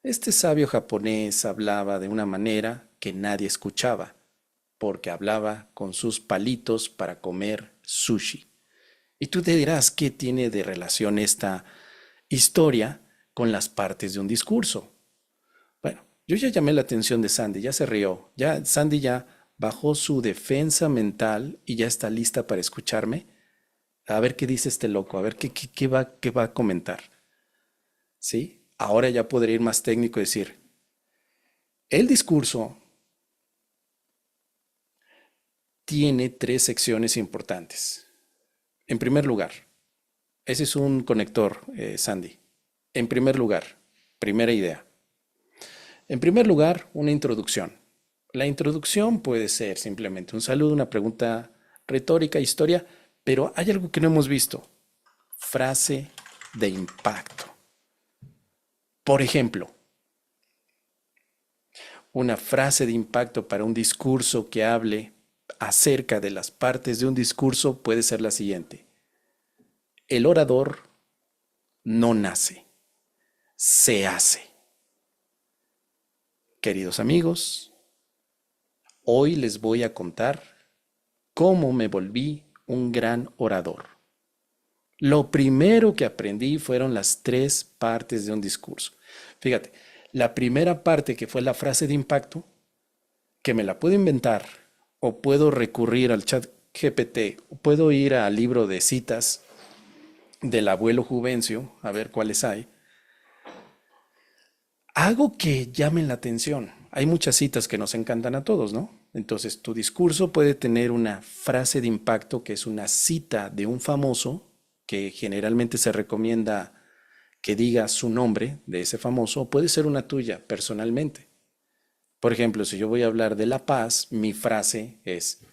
Este sabio japonés hablaba de una manera que nadie escuchaba, porque hablaba con sus palitos para comer sushi. Y tú te dirás, ¿qué tiene de relación esta historia con las partes de un discurso? Bueno, yo ya llamé la atención de Sandy, ya se rió, ya Sandy ya bajó su defensa mental y ya está lista para escucharme. A ver qué dice este loco, a ver qué va a comentar. ¿Sí? Ahora ya podré ir más técnico y decir, el discurso tiene tres secciones importantes. En primer lugar, ese es un conector, Sandy. En primer lugar, primera idea. En primer lugar, una introducción. La introducción puede ser simplemente un saludo, una pregunta retórica, historia, pero hay algo que no hemos visto. Frase de impacto. Por ejemplo, una frase de impacto para un discurso que hable acerca de las partes de un discurso puede ser la siguiente. El orador no nace, se hace. Queridos amigos, hoy les voy a contar cómo me volví un gran orador. Lo primero que aprendí fueron las tres partes de un discurso. Fíjate, la primera parte que fue la frase de impacto, que me la puedo inventar o puedo recurrir al chat GPT o puedo ir al libro de citas del abuelo Juvencio a ver cuáles hay. Hago que llamen la atención. Hay muchas citas que nos encantan a todos, ¿no? Entonces, tu discurso puede tener una frase de impacto que es una cita de un famoso que generalmente se recomienda que diga su nombre de ese famoso, o puede ser una tuya personalmente. Por ejemplo, si yo voy a hablar de la paz, mi frase es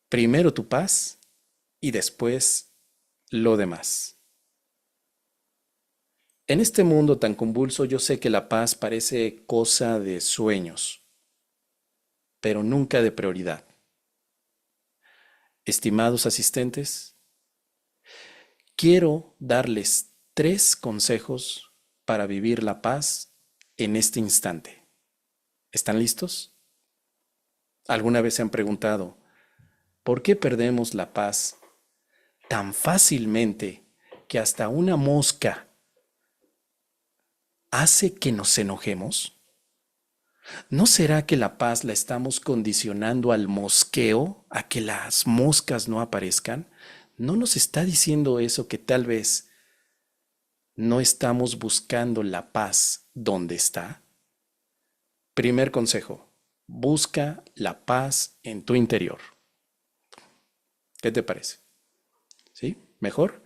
primero tu paz y después lo demás. En este mundo tan convulso yo sé que la paz parece cosa de sueños, pero nunca de prioridad. Estimados asistentes, quiero darles 3 consejos para vivir la paz en este instante. ¿Están listos? ¿Alguna vez se han preguntado por qué perdemos la paz tan fácilmente que hasta una mosca hace que nos enojemos? ¿No será que la paz la estamos condicionando al mosqueo, a que las moscas no aparezcan? ¿No nos está diciendo eso que tal vez no estamos buscando la paz donde está? Primer consejo, busca la paz en tu interior. ¿Qué te parece? ¿Sí? ¿Mejor?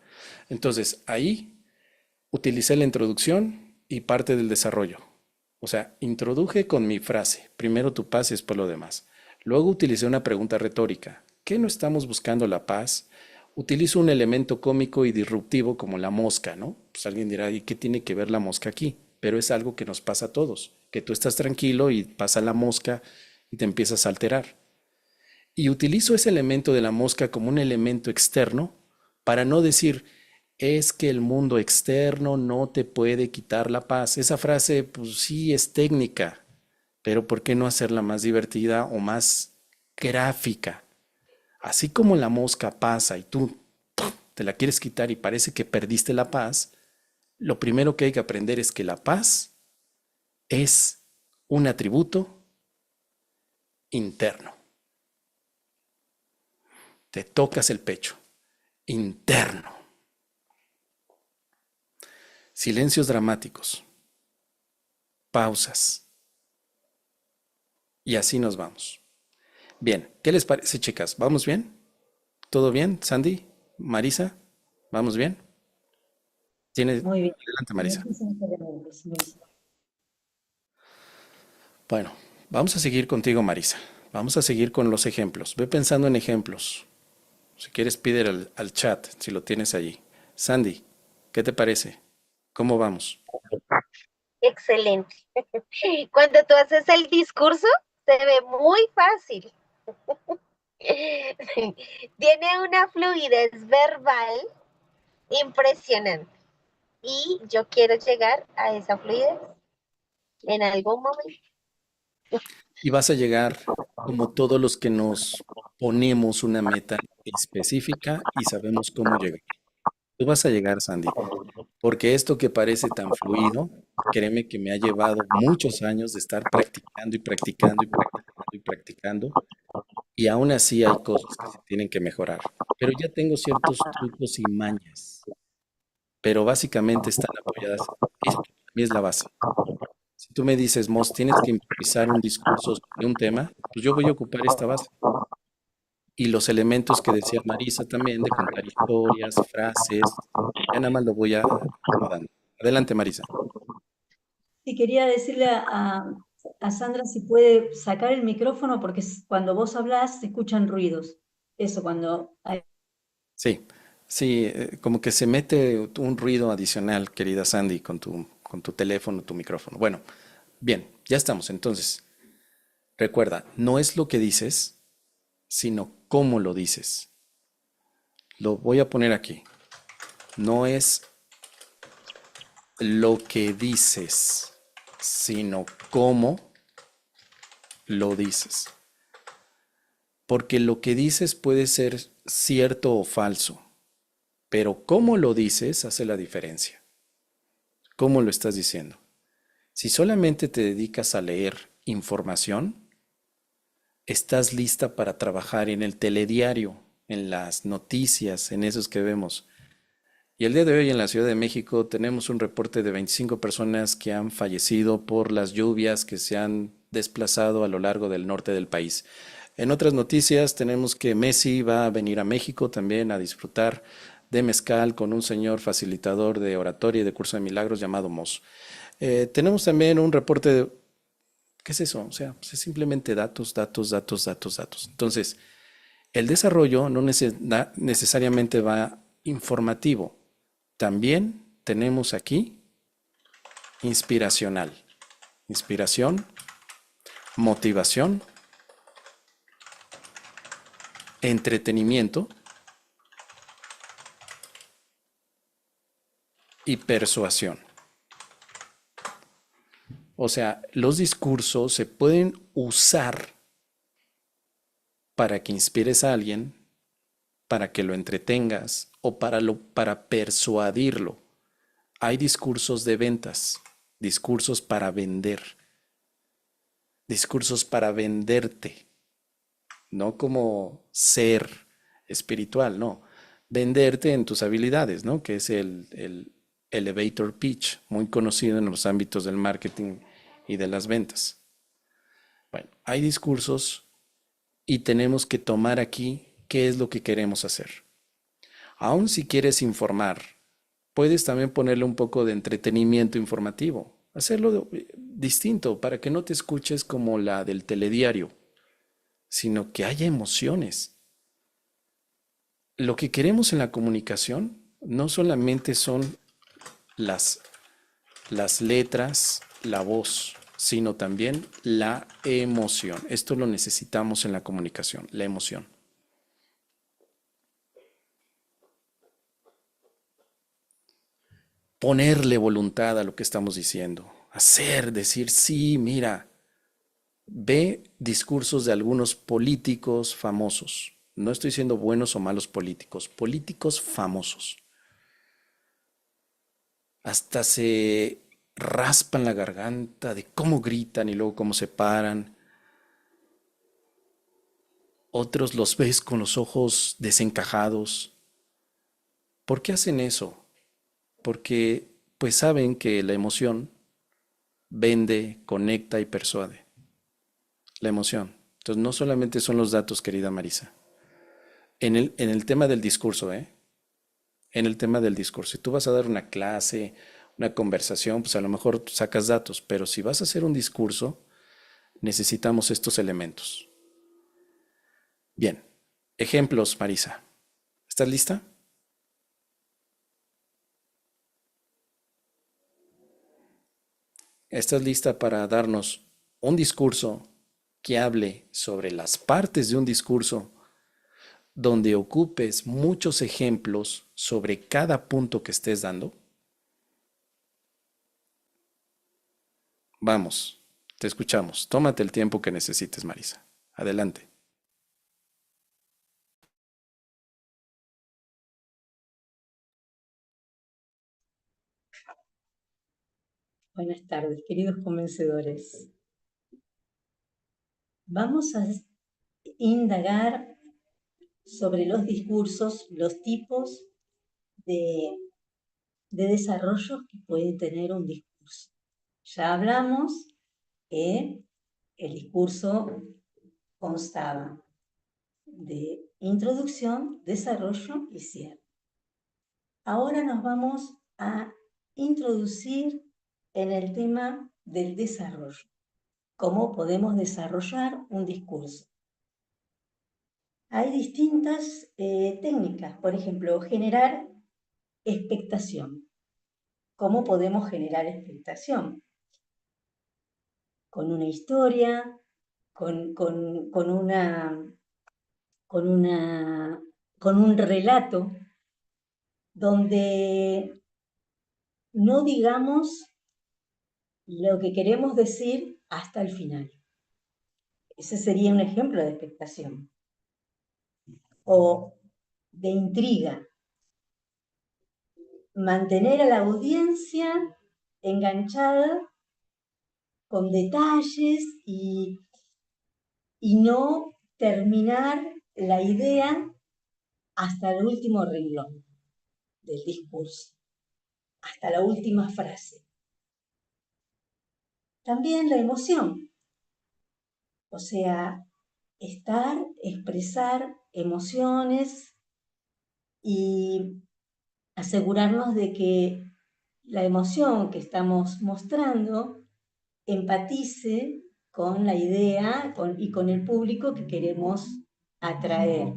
Entonces, ahí utilicé la introducción y parte del desarrollo. O sea, introduje con mi frase, primero tu paz y después lo demás. Luego utilicé una pregunta retórica. ¿Qué no estamos buscando la paz? Utilizo un elemento cómico y disruptivo como la mosca, ¿no? Pues alguien dirá, ¿y qué tiene que ver la mosca aquí? Pero es algo que nos pasa a todos, que tú estás tranquilo y pasa la mosca y te empiezas a alterar. Y utilizo ese elemento de la mosca como un elemento externo para no decir, Es que el mundo externo no te puede quitar la paz. Esa frase, pues sí, es técnica, pero ¿por qué no hacerla más divertida o más gráfica? Así como la mosca pasa y tú te la quieres quitar y parece que perdiste la paz, lo primero que hay que aprender es que la paz es un atributo interno. Te tocas el pecho, interno. Silencios dramáticos, pausas, y así nos vamos. Bien, ¿qué les parece, chicas? ¿Vamos bien? ¿Todo bien? Sandy, Marisa, ¿vamos bien? Tiene... Muy bien. Adelante, Marisa. Muchísimos elementos, Luis. Bueno, vamos a seguir contigo, Marisa. Vamos a seguir con los ejemplos. Ve pensando en ejemplos. Si quieres, pide al chat, si lo tienes allí. Sandy, ¿qué te parece? ¿Cómo vamos? Excelente. Cuando tú haces el discurso, se ve muy fácil. Tiene una fluidez verbal impresionante. Y yo quiero llegar a esa fluidez en algún momento. Y vas a llegar como todos los que nos ponemos una meta específica y sabemos cómo llegar. Tú vas a llegar, Sandy, porque esto que parece tan fluido, créeme que me ha llevado muchos años de estar practicando y practicando y practicando y practicando, y aún así hay cosas que se tienen que mejorar. Pero ya tengo ciertos trucos y mañas, pero básicamente están apoyadas. Esto para mí es la base. Si tú me dices, Mos, tienes que improvisar un discurso sobre un tema, pues yo voy a ocupar esta base. Y los elementos que decía Marisa también, de contar historias, frases, ya nada más lo voy acomodando. Adelante, Marisa. Sí, quería decirle a Sandra si puede sacar el micrófono porque cuando vos hablás se escuchan ruidos. Eso, cuando... Sí, sí, como que se mete un ruido adicional, querida Sandy, con tu teléfono, tu micrófono. Bueno, bien, ya estamos. Entonces, recuerda, no es lo que dices, sino cómo lo dices. Lo voy a poner aquí. No es lo que dices, sino cómo lo dices. Porque lo que dices puede ser cierto o falso, pero cómo lo dices hace la diferencia. ¿Cómo lo estás diciendo? Si solamente te dedicas a leer información, estás lista para trabajar en el telediario, en las noticias, en esos que vemos. Y el día de hoy en la Ciudad de México tenemos un reporte de 25 personas que han fallecido por las lluvias que se han desplazado a lo largo del norte del país. En otras noticias tenemos que Messi va a venir a México también a disfrutar de mezcal con un señor facilitador de oratoria y de curso de milagros llamado Mos. Tenemos también un reporte de... ¿Qué es eso? O sea, pues es simplemente datos, datos, datos, datos, datos. Entonces, el desarrollo no necesariamente va informativo. También tenemos aquí inspiracional. Inspiración, motivación, entretenimiento y persuasión. O sea, los discursos se pueden usar para que inspires a alguien, para que lo entretengas o para persuadirlo. Hay discursos de ventas, discursos para vender, discursos para venderte, no como ser espiritual, no. Venderte en tus habilidades, ¿no? Que es el elevator pitch, muy conocido en los ámbitos del marketing y de las ventas. Bueno, hay discursos y tenemos que tomar aquí qué es lo que queremos hacer. Aun si quieres informar, puedes también ponerle un poco de entretenimiento informativo, hacerlo distinto para que no te escuches como la del telediario, sino que haya emociones. Lo que queremos en la comunicación no solamente son las, las letras, la voz, sino también la emoción. Esto lo necesitamos en la comunicación, la emoción. ponerle voluntad a lo que estamos diciendo, hacer, decir, sí, mira, ve discursos de algunos políticos famosos. No estoy diciendo buenos o malos políticos, políticos famosos. Hasta se raspan la garganta de cómo gritan y luego cómo se paran. Otros los ves con los ojos desencajados. ¿Por qué hacen eso? Porque pues saben que la emoción vende, conecta y persuade. La emoción. Entonces no solamente son los datos, querida Marisa. En el tema del discurso, ¿eh? En el tema del discurso. Si tú vas a dar una clase, una conversación, pues a lo mejor sacas datos, pero si vas a hacer un discurso, necesitamos estos elementos. Bien, ejemplos, Marisa. ¿Estás lista? ¿Estás lista para darnos un discurso que hable sobre las partes de un discurso donde ocupes muchos ejemplos sobre cada punto que estés dando? Vamos, te escuchamos. Tómate el tiempo que necesites, Marisa. Adelante. Buenas tardes, queridos convencedores. Vamos a indagar sobre los discursos, los tipos de, desarrollos que puede tener un discurso. Ya hablamos que el discurso constaba de introducción, desarrollo y cierre. Ahora nos vamos a introducir en el tema del desarrollo. ¿Cómo podemos desarrollar un discurso? Hay distintas técnicas, por ejemplo, generar expectación. ¿Cómo podemos generar expectación? Con una historia, con, con, con, una, con, una, con un relato donde no digamos lo que queremos decir hasta el final. Ese sería un ejemplo de expectación. O de intriga. Mantener a la audiencia enganchada con detalles y no terminar la idea hasta el último renglón del discurso, hasta la última frase. También la emoción, o sea, expresar emociones y asegurarnos de que la emoción que estamos mostrando empatice con la idea y con el público que queremos atraer.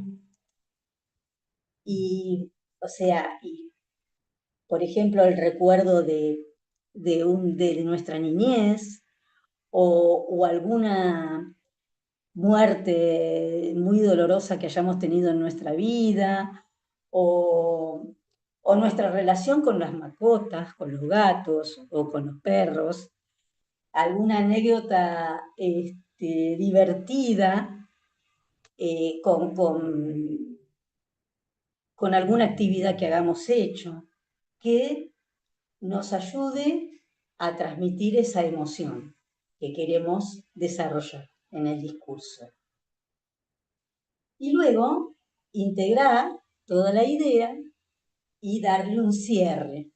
Y, o sea, por ejemplo, el recuerdo de nuestra niñez o alguna muerte muy dolorosa que hayamos tenido en nuestra vida, o nuestra relación con las mascotas, con los gatos o con los perros, alguna anécdota divertida con alguna actividad que hagamos hecho, que nos ayude a transmitir esa emoción que queremos desarrollar en el discurso. Y luego integrar toda la idea y darle un cierre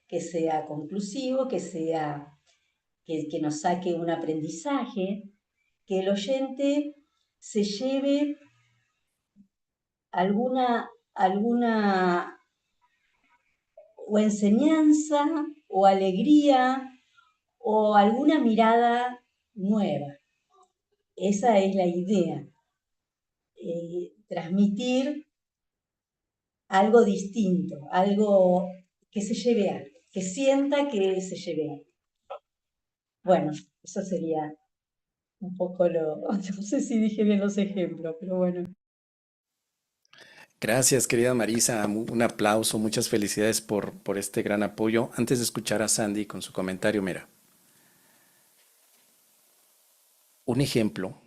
que sea conclusivo, que nos saque un aprendizaje, que el oyente se lleve alguna o enseñanza o alegría o alguna mirada nueva. Esa es la idea. Transmitir algo distinto, algo que se lleve algo, que sienta que se lleve algo. Bueno, eso sería un poco no sé si dije bien los ejemplos, pero bueno. Gracias, querida Marisa. Un aplauso, muchas felicidades por este gran apoyo. Antes de escuchar a Sandy con su comentario, mira, un ejemplo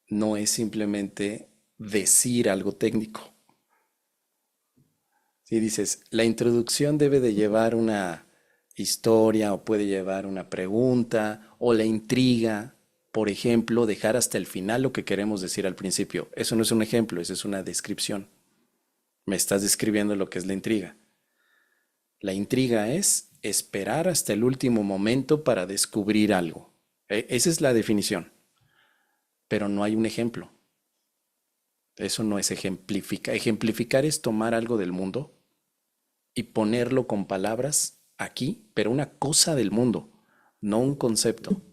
no es simplemente decir algo técnico. Si dices, la introducción debe de llevar una historia o puede llevar una pregunta o la intriga, por ejemplo, dejar hasta el final lo que queremos decir al principio. Eso no es un ejemplo, eso es una descripción. Me estás describiendo lo que es la intriga. La intriga es esperar hasta el último momento para descubrir algo. Esa es la definición, pero no hay un ejemplo. Eso no es ejemplificar. Ejemplificar es tomar algo del mundo y ponerlo con palabras aquí, pero una cosa del mundo, no un concepto.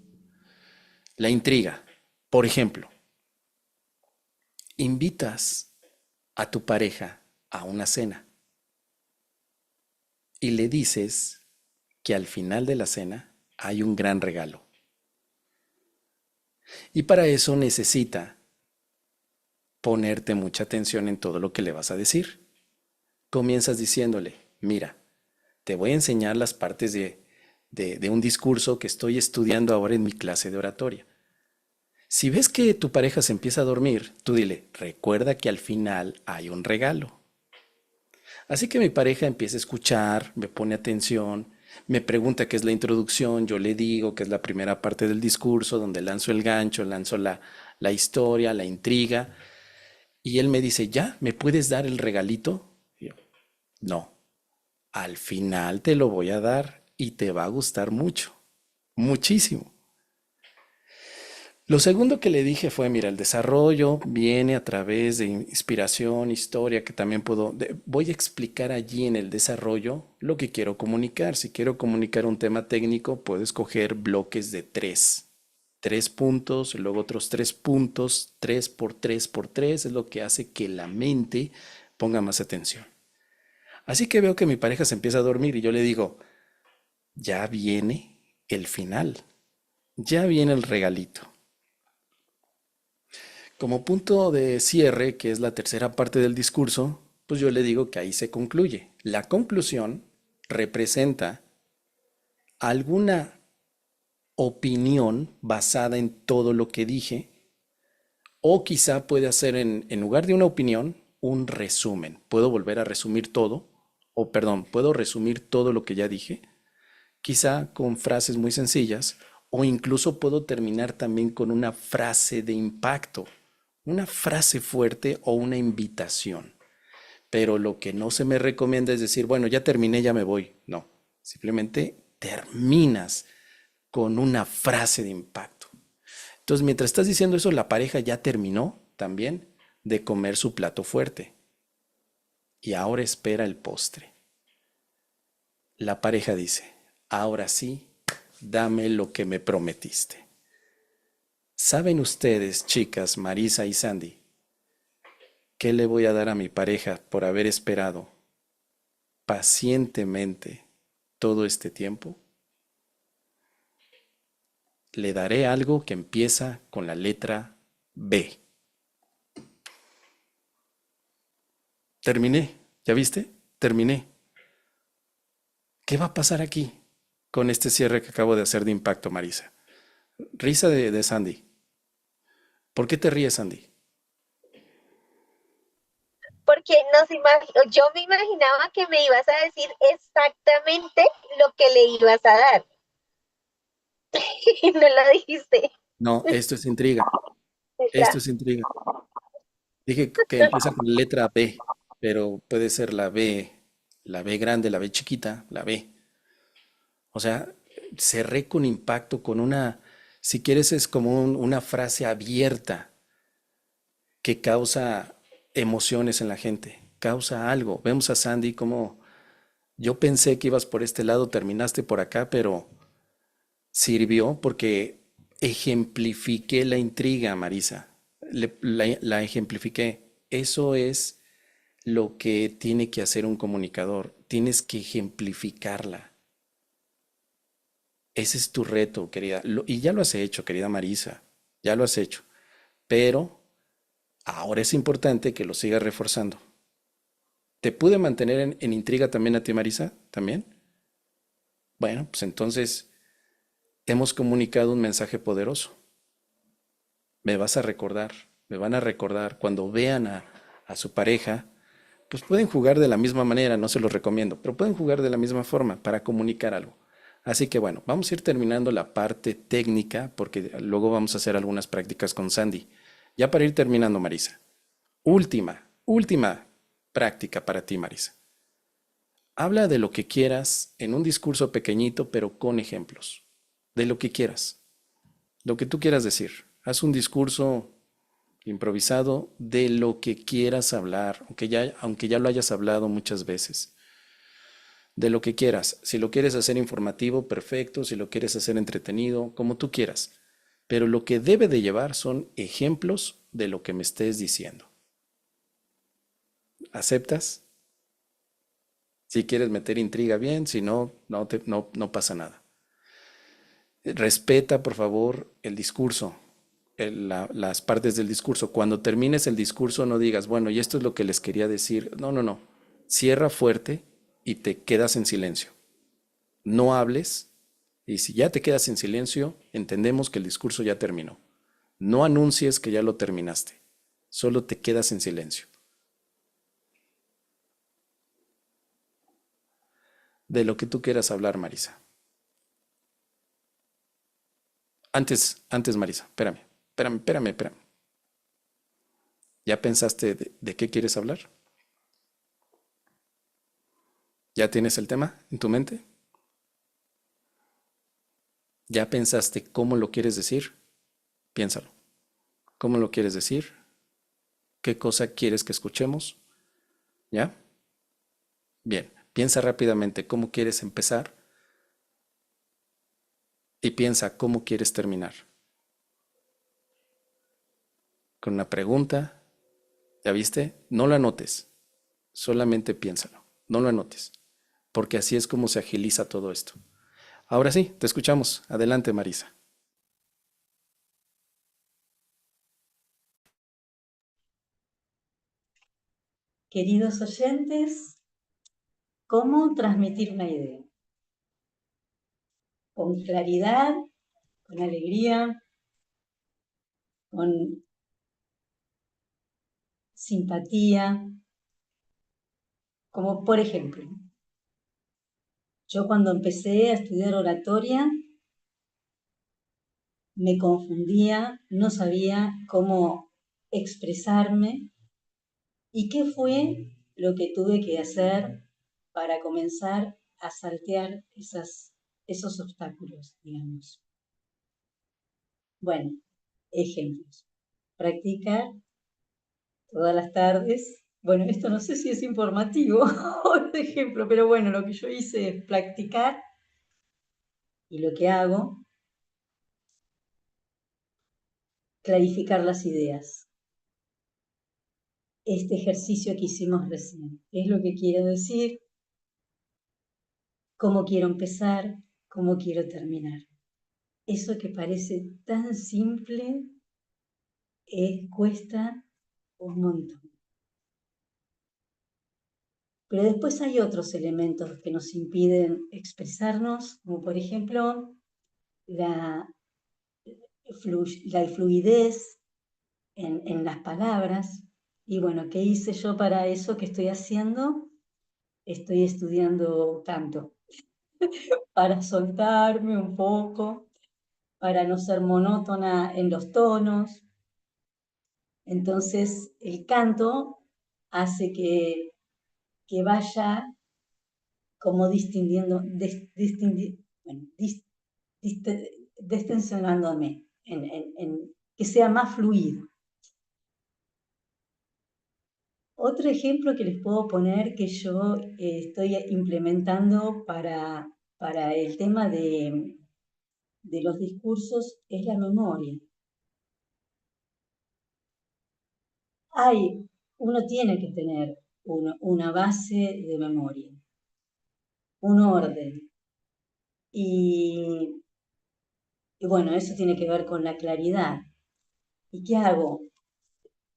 La intriga. Por ejemplo, invitas a tu pareja a una cena y le dices que al final de la cena hay un gran regalo. Y para eso necesita ponerte mucha atención en todo lo que le vas a decir. Comienzas diciéndole, mira, te voy a enseñar las partes de un discurso que estoy estudiando ahora en mi clase de oratoria. Si ves que tu pareja se empieza a dormir, tú dile, recuerda que al final hay un regalo. Así que mi pareja empieza a escuchar, me pone atención, me pregunta qué es la introducción, yo le digo que es la primera parte del discurso, donde lanzo el gancho, lanzo la historia, la intriga, y él me dice, ¿ya? ¿Me puedes dar el regalito? Y yo, no, al final te lo voy a dar y te va a gustar mucho, muchísimo. Lo segundo que le dije fue, mira, el desarrollo viene a través de inspiración, historia, que también voy a explicar allí en el desarrollo lo que quiero comunicar. Si quiero comunicar un tema técnico, puedo escoger bloques de tres puntos, luego otros 3 puntos, 3 por 3 por 3, es lo que hace que la mente ponga más atención. Así que veo que mi pareja se empieza a dormir y yo le digo, ya viene el final, ya viene el regalito. Como punto de cierre, que es la tercera parte del discurso, pues yo le digo que ahí se concluye. La conclusión representa alguna opinión basada en todo lo que dije, o quizá puede hacer en lugar de una opinión, un resumen. Puedo volver a resumir todo, o perdón, puedo resumir todo lo que ya dije, quizá con frases muy sencillas, o incluso puedo terminar también con una frase de impacto, una frase fuerte o una invitación. Pero lo que no se me recomienda es decir, bueno, ya terminé, ya me voy. No, simplemente terminas con una frase de impacto. Entonces, mientras estás diciendo eso, la pareja ya terminó también de comer su plato fuerte y ahora espera el postre. La pareja dice, ahora sí, dame lo que me prometiste. ¿Saben ustedes, chicas, Marisa y Sandy, qué le voy a dar a mi pareja por haber esperado pacientemente todo este tiempo? Le daré algo que empieza con la letra B. Terminé, ¿ya viste? Terminé. ¿Qué va a pasar aquí con este cierre que acabo de hacer de impacto, Marisa? Risa de Sandy. ¿Por qué te ríes, Sandy? Porque yo me imaginaba que me ibas a decir exactamente lo que le ibas a dar y no lo dijiste. No, esto es intriga. Esto Ya. es intriga. Dije que empieza con la letra B, pero puede ser la B grande, la B chiquita, la B. O sea, cerré con impacto, con una, si quieres, es como una frase abierta que causa emociones en la gente, causa algo. Vemos a Sandy como yo pensé que ibas por este lado, terminaste por acá, pero sirvió porque ejemplifiqué la intriga, Marisa. La ejemplifiqué. Eso es lo que tiene que hacer un comunicador. Tienes que ejemplificarla. Ese es tu reto, querida. Y ya lo has hecho, querida Marisa. Ya lo has hecho. Pero Ahora es importante que lo sigas reforzando. ¿Te pude mantener en intriga también a ti, Marisa? ¿También? Bueno, pues entonces hemos comunicado un mensaje poderoso. Me vas a recordar, me van a recordar cuando vean a su pareja, pues pueden jugar de la misma manera, no se los recomiendo, pero pueden jugar de la misma forma para comunicar algo. Así que bueno, vamos a ir terminando la parte técnica porque luego vamos a hacer algunas prácticas con Sandy. Ya para ir terminando, Marisa. Última práctica para ti, Marisa. Habla de lo que quieras en un discurso pequeñito, pero con ejemplos. De lo que quieras, lo que tú quieras decir. Haz un discurso improvisado de lo que quieras hablar, aunque ya lo hayas hablado muchas veces. De lo que quieras. Si lo quieres hacer informativo, perfecto. Si lo quieres hacer entretenido, como tú quieras. Pero lo que debe de llevar son ejemplos de lo que me estés diciendo. ¿Aceptas? Si quieres meter intriga, bien. Si no, no pasa nada. Respeta, por favor, el discurso, las partes del discurso. Cuando termines el discurso, no digas, bueno, y esto es lo que les quería decir. No, no, no. Cierra fuerte y te quedas en silencio. No hables. Y si ya te quedas en silencio, entendemos que el discurso ya terminó. No anuncies que ya lo terminaste. Solo te quedas en silencio. De lo que tú quieras hablar, Marisa. Antes, Marisa, espérame. ¿Ya pensaste de qué quieres hablar? ¿Ya tienes el tema en tu mente? ¿Ya pensaste cómo lo quieres decir? Piénsalo. ¿Cómo lo quieres decir? ¿Qué cosa quieres que escuchemos? ¿Ya? Bien, piensa rápidamente cómo quieres empezar y piensa cómo quieres terminar. Con una pregunta, ¿ya viste? No lo anotes, solamente piénsalo, no lo anotes, porque así es como se agiliza todo esto. Ahora sí, te escuchamos. Adelante, Marisa. Queridos oyentes, ¿cómo transmitir una idea? Con claridad, con alegría, con simpatía, como por ejemplo, yo cuando empecé a estudiar oratoria me confundía, no sabía cómo expresarme y qué fue lo que tuve que hacer para comenzar a saltear esos obstáculos, digamos. Bueno, ejemplos. Practicar todas las tardes. Bueno, esto no sé si es informativo o de ejemplo, pero bueno, lo que yo hice es practicar y lo que hago, clarificar las ideas. Este ejercicio que hicimos recién, es lo que quiero decir, cómo quiero empezar, cómo quiero terminar. Eso que parece tan simple cuesta un montón. Pero después hay otros elementos que nos impiden expresarnos, como por ejemplo la fluidez en las palabras. Y bueno, ¿qué hice yo para eso? ¿Qué estoy haciendo? Estoy estudiando canto, para soltarme un poco, para no ser monótona en los tonos. Entonces, el canto hace que vaya como distensionándome, que sea más fluido. Otro ejemplo que les puedo poner que yo estoy implementando para el tema de los discursos es la memoria. Uno tiene que tener una base de memoria, un orden. Y bueno, eso tiene que ver con la claridad. ¿Y qué hago?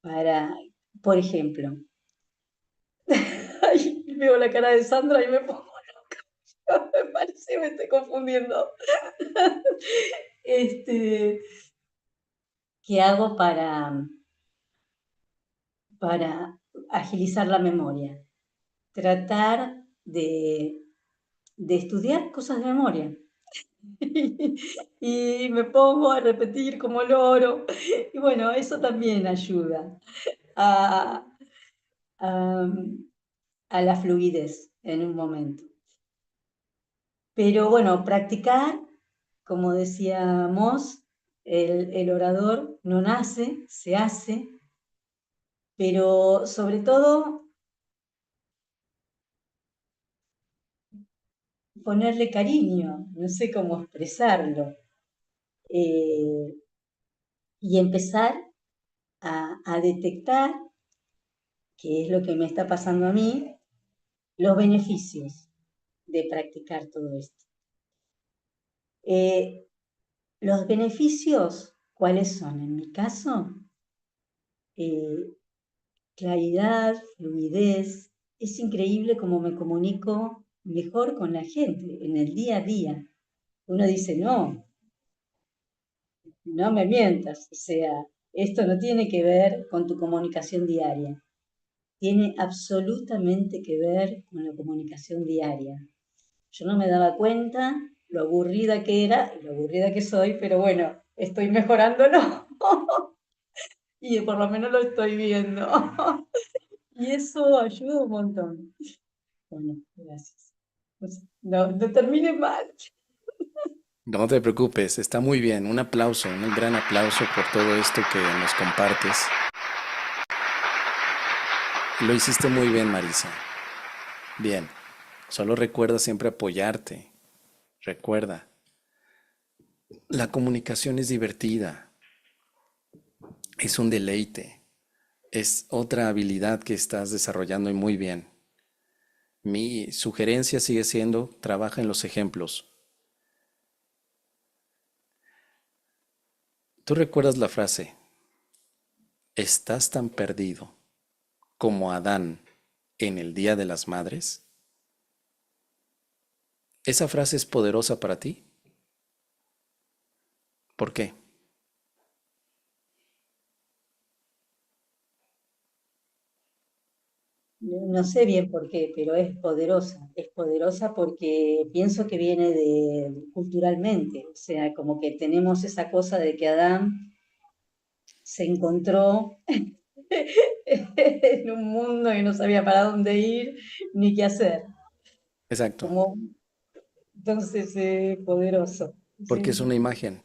para, por ejemplo, ay, veo la cara de Sandra y me pongo loca, me parece que me estoy confundiendo. Este, ¿qué hago para agilizar la memoria? Tratar de estudiar cosas de memoria. Y me pongo a repetir como loro. Y bueno, eso también ayuda a, a, a la fluidez en un momento. Pero bueno, practicar, como decía Moss, el orador no nace, se hace, pero sobre todo ponerle cariño, no sé cómo expresarlo, eh, y empezar a detectar, que es lo que me está pasando a mí, los beneficios de practicar todo esto. Los beneficios, ¿cuáles son? En mi caso, eh, claridad, fluidez. Es increíble cómo me comunico mejor con la gente en el día a día. Uno dice, no, no me mientas. O sea, esto no tiene que ver con tu comunicación diaria. Tiene absolutamente que ver con la comunicación diaria. Yo no me daba cuenta lo aburrida que era y lo aburrida que soy, pero bueno, estoy mejorándolo y por lo menos lo estoy viendo. Y eso ayuda un montón. Bueno, gracias. No, no termine mal. No te preocupes, está muy bien. Un aplauso, un gran aplauso por todo esto que nos compartes. Lo hiciste muy bien, Marisa. Bien, solo recuerda siempre apoyarte. Recuerda, la comunicación es divertida, es un deleite, es otra habilidad que estás desarrollando y muy bien. Mi sugerencia sigue siendo, trabaja en los ejemplos. ¿Tú recuerdas la frase, estás tan perdido como Adán en el Día de las Madres? ¿Esa frase es poderosa para ti? ¿Por qué? No sé bien por qué, pero es poderosa. Es poderosa porque pienso que viene culturalmente. O sea, como que tenemos esa cosa de que Adán se encontró en un mundo y no sabía para dónde ir ni qué hacer. Exacto, Como, entonces, poderoso. porque es Sí. una imagen.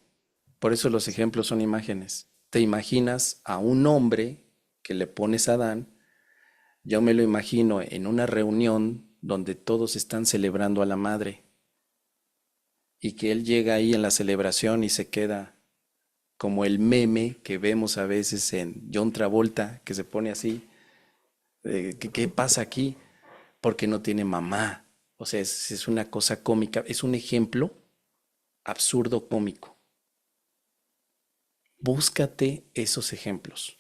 Por eso los ejemplos son imágenes. Te imaginas a un hombre que le pones a Adán. Yo me lo imagino en una reunión donde todos están celebrando a la madre y que él llega ahí en la celebración y se queda como el meme que vemos a veces en John Travolta, que se pone así, ¿qué pasa aquí? Porque no tiene mamá. O sea, es una cosa cómica, es un ejemplo absurdo cómico. Búscate esos ejemplos.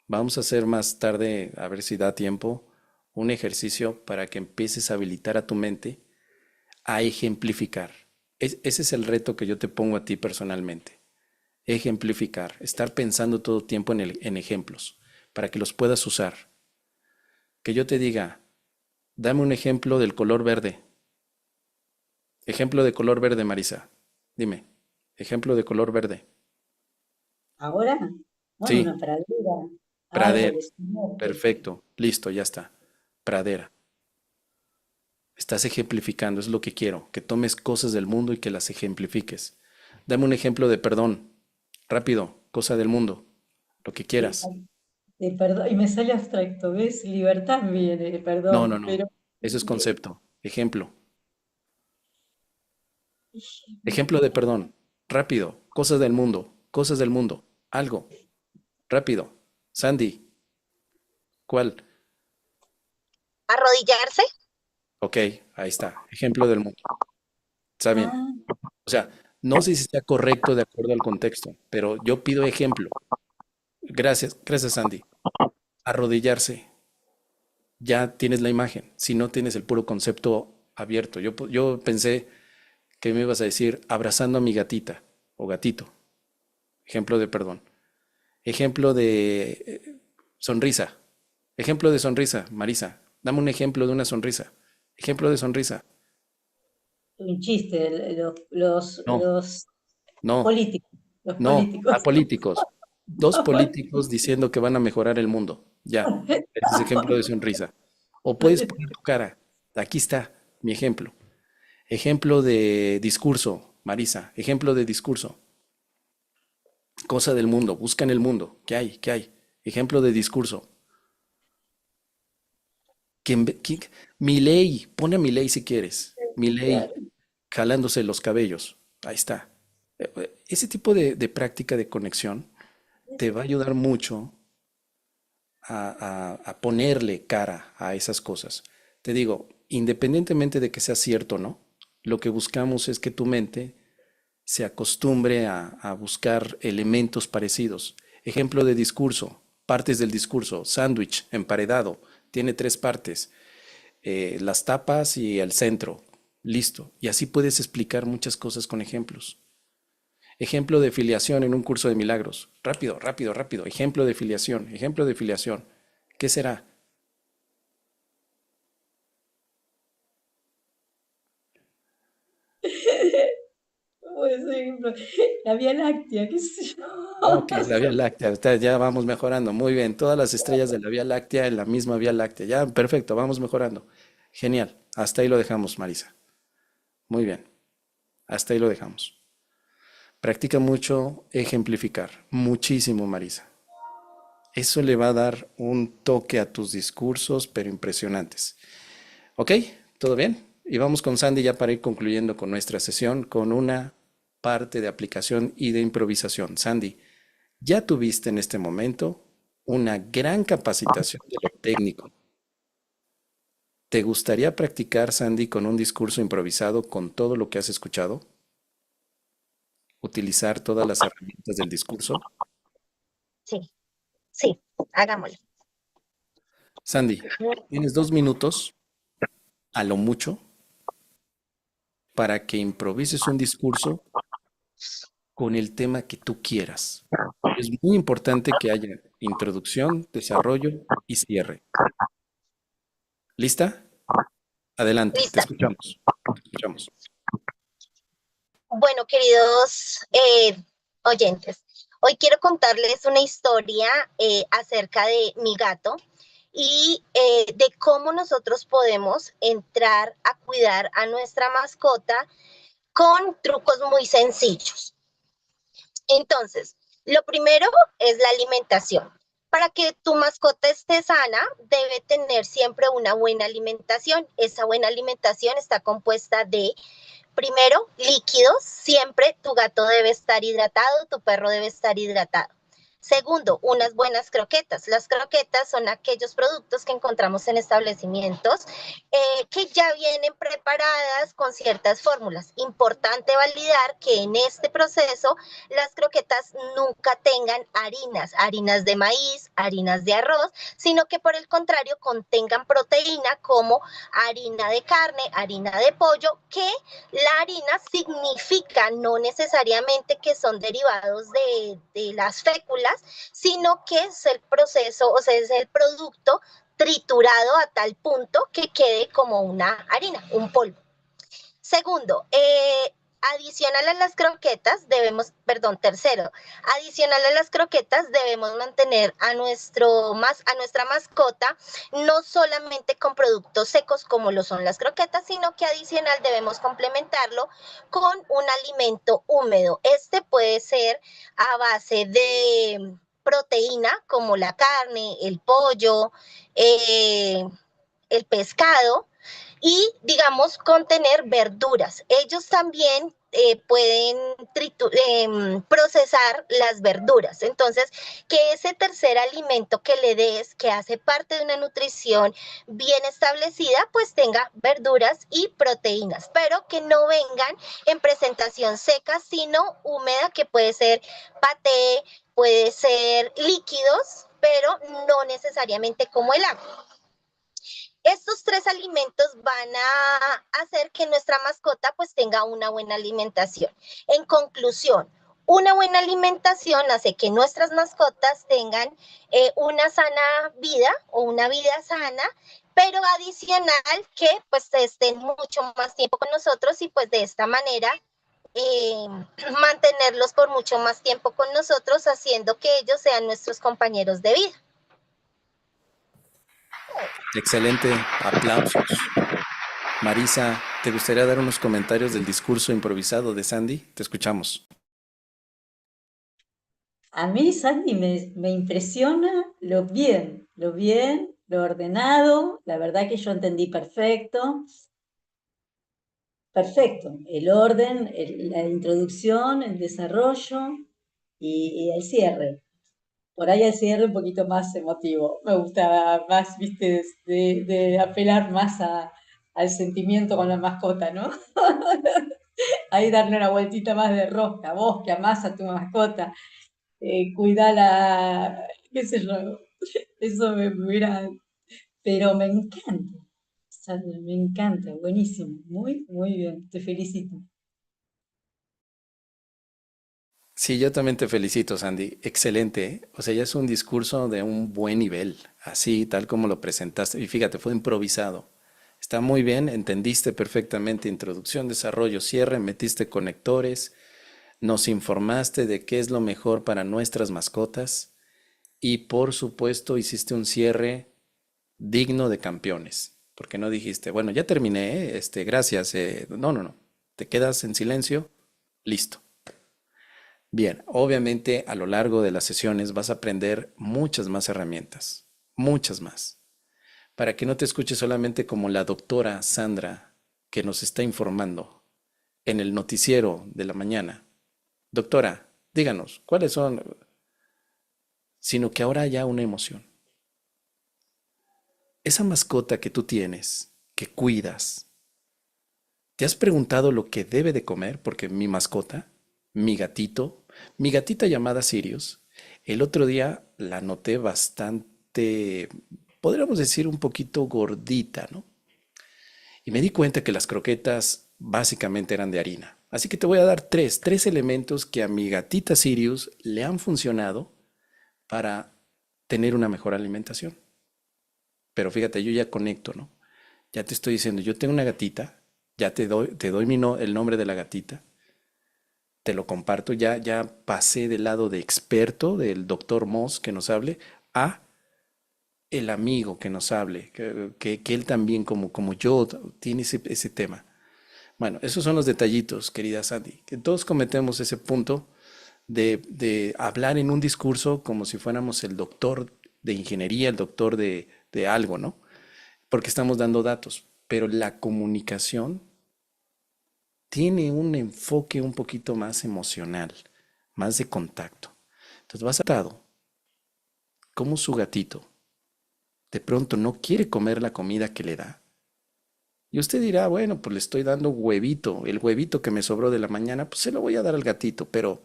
Vamos a hacer más tarde, a ver si da tiempo, un ejercicio para que empieces a habilitar a tu mente a ejemplificar. Ese es el reto que yo te pongo a ti personalmente. Ejemplificar, estar pensando todo el tiempo en ejemplos, para que los puedas usar. Que yo te diga, dame un ejemplo del color verde. Ejemplo de color verde, Marisa. Dime, ejemplo de color verde. Ahora, bueno, Sí, una pradera, pradera. árboles, un bosque. Perfecto, listo, ya está. Pradera. Estás ejemplificando, es lo que quiero, que tomes cosas del mundo y que las ejemplifiques. Dame un ejemplo de perdón. Rápido, cosa del mundo, lo que Eh, quieras. perdón, y me sale abstracto, ¿ves? Libertad viene, No, no, perdón, no. pero Eso es eh, concepto. Ejemplo. Ejemplo de perdón. Rápido, cosas del mundo, cosas del mundo. Algo. Rápido. Sandy, ¿cuál? Arrodillarse. Ok, ahí está. Ejemplo del mundo. Está bien. ah, O sea, no sé si sea correcto de acuerdo al contexto, pero yo pido ejemplo. Gracias, gracias, Sandy. Arrodillarse. Ya tienes la imagen. Si no tienes el puro concepto abierto. Yo pensé que me ibas a decir abrazando a mi gatita o gatito. Ejemplo de perdón. Ejemplo de sonrisa. Ejemplo de sonrisa, Marisa. Dame un ejemplo de una sonrisa. Ejemplo de sonrisa. Un chiste, No, no, políticos, los no. A políticos. políticos. Dos políticos diciendo que van a mejorar el mundo. Ya. Ese es ejemplo de sonrisa. O puedes poner tu cara. Aquí está mi ejemplo. Ejemplo de discurso, Marisa. Ejemplo de discurso. Cosa del mundo. Busca en el mundo. ¿Qué hay? ¿Qué hay? Ejemplo de discurso. Milei, pone a Milei si quieres. Milei jalándose los cabellos. Ahí está. Ese tipo de práctica de conexión te va a ayudar mucho a ponerle cara a esas cosas. Te digo, independientemente de que sea cierto o no, lo que buscamos es que tu mente se acostumbre a buscar elementos parecidos. Ejemplo de discurso, partes del discurso, sándwich, emparedado, tiene tres partes, las tapas y el centro, listo. Y así puedes explicar muchas cosas con ejemplos. Ejemplo de filiación en un curso de milagros. Rápido, rápido, rápido. Ejemplo de filiación, ejemplo de filiación. ¿Qué será? Por ejemplo, la Vía Láctea, qué sé yo. Ok, la Vía Láctea. Ya vamos mejorando. Muy bien. Todas las estrellas de la Vía Láctea en la misma Vía Láctea. Ya, perfecto. Vamos mejorando. Genial. Hasta ahí lo dejamos, Marisa. Muy bien. Hasta ahí lo dejamos. Practica mucho ejemplificar. Muchísimo, Marisa. Eso le va a dar un toque a tus discursos, pero impresionantes. ¿Ok? ¿Todo bien? Y vamos con Sandy ya para ir concluyendo con nuestra sesión con una parte de aplicación y de improvisación. Sandy, ya tuviste en este momento una gran capacitación de lo técnico. ¿Te gustaría practicar, Sandy, con un discurso improvisado con todo lo que has escuchado? ¿Utilizar todas las herramientas del discurso? Sí, sí, hagámoslo. Sandy, tienes 2 minutos, a lo mucho, para que improvises un discurso con el tema que tú quieras. Es muy importante que haya introducción, desarrollo y cierre. ¿Lista? Adelante, te Lista. escuchamos. Te escuchamos. Bueno, queridos oyentes, hoy quiero contarles una historia acerca de mi gato y de cómo nosotros podemos entrar a cuidar a nuestra mascota con trucos muy sencillos. Entonces, lo primero es la alimentación. Para que tu mascota esté sana, debe tener siempre una buena alimentación. Esa buena alimentación está compuesta de, primero, líquidos. Siempre tu gato debe estar hidratado, tu perro debe estar hidratado. Segundo, unas buenas croquetas. Las croquetas son aquellos productos que encontramos en establecimientos que ya vienen preparadas con ciertas fórmulas. Importante validar que en este proceso las croquetas nunca tengan harinas de maíz, harinas de arroz, sino que por el contrario contengan proteína como harina de carne, harina de pollo, que la harina significa no necesariamente que son derivados de las féculas, sino que es el proceso, o sea, es el producto triturado a tal punto que quede como una harina, un polvo. Segundo, adicional a las croquetas debemos, perdón, tercero, adicional a las croquetas debemos mantener a nuestra mascota no solamente con productos secos como lo son las croquetas, sino que adicional debemos complementarlo con un alimento húmedo. Este puede ser a base de proteína como la carne, el pollo, el pescado, y, digamos, contener verduras. Ellos también pueden procesar las verduras. Entonces, que ese tercer alimento que le des, que hace parte de una nutrición bien establecida, pues tenga verduras y proteínas, pero que no vengan en presentación seca, sino húmeda, que puede ser paté, puede ser líquidos, pero no necesariamente como el agua. Estos tres alimentos van a hacer que nuestra mascota pues tenga una buena alimentación. En conclusión, una buena alimentación hace que nuestras mascotas tengan una sana vida o una vida sana, pero adicional que pues estén mucho más tiempo con nosotros y pues de esta manera eh, mantenerlos por mucho más tiempo con nosotros, haciendo que ellos sean nuestros compañeros de vida. Excelente, aplausos. Marisa, ¿te gustaría dar unos comentarios del discurso improvisado de Sandy? Te escuchamos. A mí, Sandy, me impresiona lo ordenado, la verdad que yo entendí perfecto. Perfecto, el orden, la introducción, el desarrollo y el cierre. Por ahí el cierre un poquito más emotivo. Me gusta más, viste, de apelar más al sentimiento con la mascota, ¿no? Ahí darle una vueltita más de rosca, vos que amás a tu mascota, cuidala, qué sé yo, eso me hubiera, pero me encanta, Sandra, me encanta, buenísimo, muy, muy bien, te felicito. Sí, yo también te felicito, Sandy. Excelente, ¿eh? O sea, ya es un discurso de un buen nivel, así, tal como lo presentaste. Y fíjate, fue improvisado. Está muy bien, entendiste perfectamente introducción, desarrollo, cierre, metiste conectores, nos informaste de qué es lo mejor para nuestras mascotas y por supuesto hiciste un cierre digno de campeones, porque no dijiste, bueno, ya terminé, gracias. No, no, no. Te quedas en silencio, listo. Bien, obviamente a lo largo de las sesiones vas a aprender muchas más herramientas, muchas más, para que no te escuches solamente como la doctora Sandra que nos está informando en el noticiero de la mañana. Doctora, díganos, ¿cuáles son? Sino que ahora haya una emoción. Esa mascota que tú tienes, que cuidas, ¿te has preguntado lo que debe de comer? Porque mi mascota, mi gatito, mi gatita llamada Sirius, el otro día la noté bastante, podríamos decir un poquito gordita, ¿no? Y me di cuenta que las croquetas básicamente eran de harina. Así que te voy a dar tres elementos que a mi gatita Sirius le han funcionado para tener una mejor alimentación. Pero fíjate, yo ya conecto, ¿no? Ya te estoy diciendo, yo tengo una gatita, ya te doy el nombre de la gatita, te lo comparto, ya pasé del lado de experto, del doctor Moss que nos hable, a el amigo que nos hable, que él también, como yo, tiene ese tema. Bueno, esos son los detallitos, querida Sandy, que todos cometemos ese punto de hablar en un discurso como si fuéramos el doctor de ingeniería, el doctor de algo, ¿no? Porque estamos dando datos, pero la comunicación tiene un enfoque un poquito más emocional, más de contacto. Entonces vas a dado como su gatito de pronto no quiere comer la comida que le da. Y usted dirá, bueno, pues le estoy dando huevito, el huevito que me sobró de la mañana, pues se lo voy a dar al gatito, pero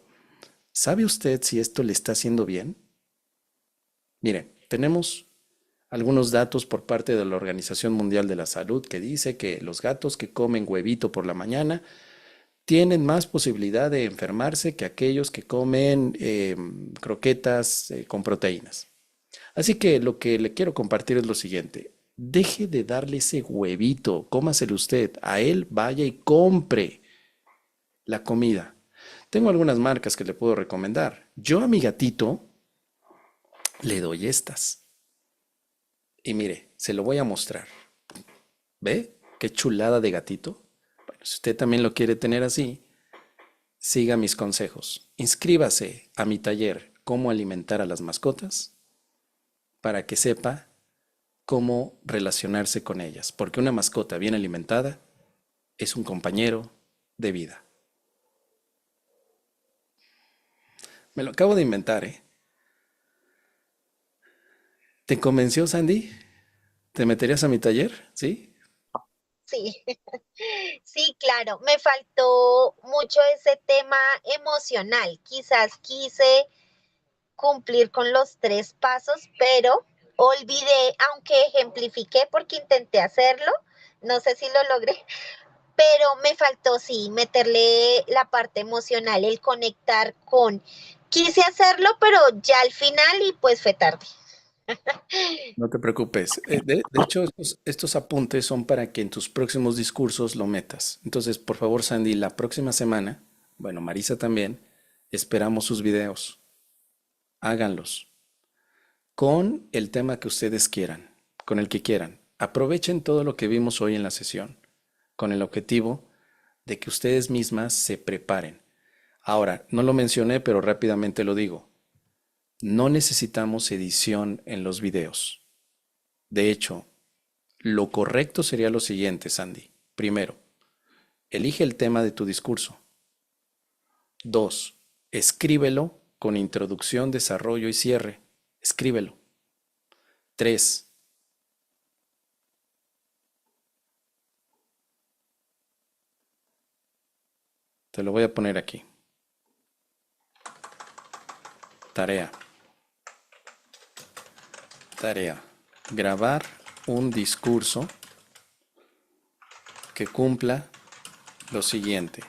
¿sabe usted si esto le está haciendo bien? Mire, tenemos algunos datos por parte de la Organización Mundial de la Salud que dice que los gatos que comen huevito por la mañana tienen más posibilidad de enfermarse que aquellos que comen croquetas con proteínas. Así que lo que le quiero compartir es lo siguiente. Deje de darle ese huevito, cómaselo usted. A él vaya y compre la comida. Tengo algunas marcas que le puedo recomendar. Yo a mi gatito le doy estas. Y mire, se lo voy a mostrar. ¿Ve? Qué chulada de gatito. Bueno, si usted también lo quiere tener así, siga mis consejos. Inscríbase a mi taller Cómo alimentar a las mascotas para que sepa cómo relacionarse con ellas, porque una mascota bien alimentada es un compañero de vida. Me lo acabo de inventar, ¿eh? ¿Te convenció, Sandy? ¿Te meterías a mi taller? ¿Sí? Sí, sí, claro, me faltó mucho ese tema emocional. Quizás quise cumplir con los tres pasos, pero olvidé, aunque ejemplifiqué porque intenté hacerlo, no sé si lo logré, pero me faltó, sí, meterle la parte emocional, el conectar con, quise hacerlo, pero ya al final y pues fue tarde. No te preocupes. De hecho, estos apuntes son para que en tus próximos discursos lo metas. Entonces, por favor, Sandy, la próxima semana, bueno, Marisa también, esperamos sus videos. Háganlos con el tema que ustedes quieran, con el que quieran. Aprovechen todo lo que vimos hoy en la sesión, con el objetivo de que ustedes mismas se preparen. Ahora, no lo mencioné, pero rápidamente lo digo. No necesitamos edición en los videos. De hecho, lo correcto sería lo siguiente, Sandy. Primero, elige el tema de tu discurso. Dos, escríbelo con introducción, desarrollo y cierre. Escríbelo. Tres, te lo voy a poner aquí. Tarea. Tarea. Grabar un discurso que cumpla lo siguiente.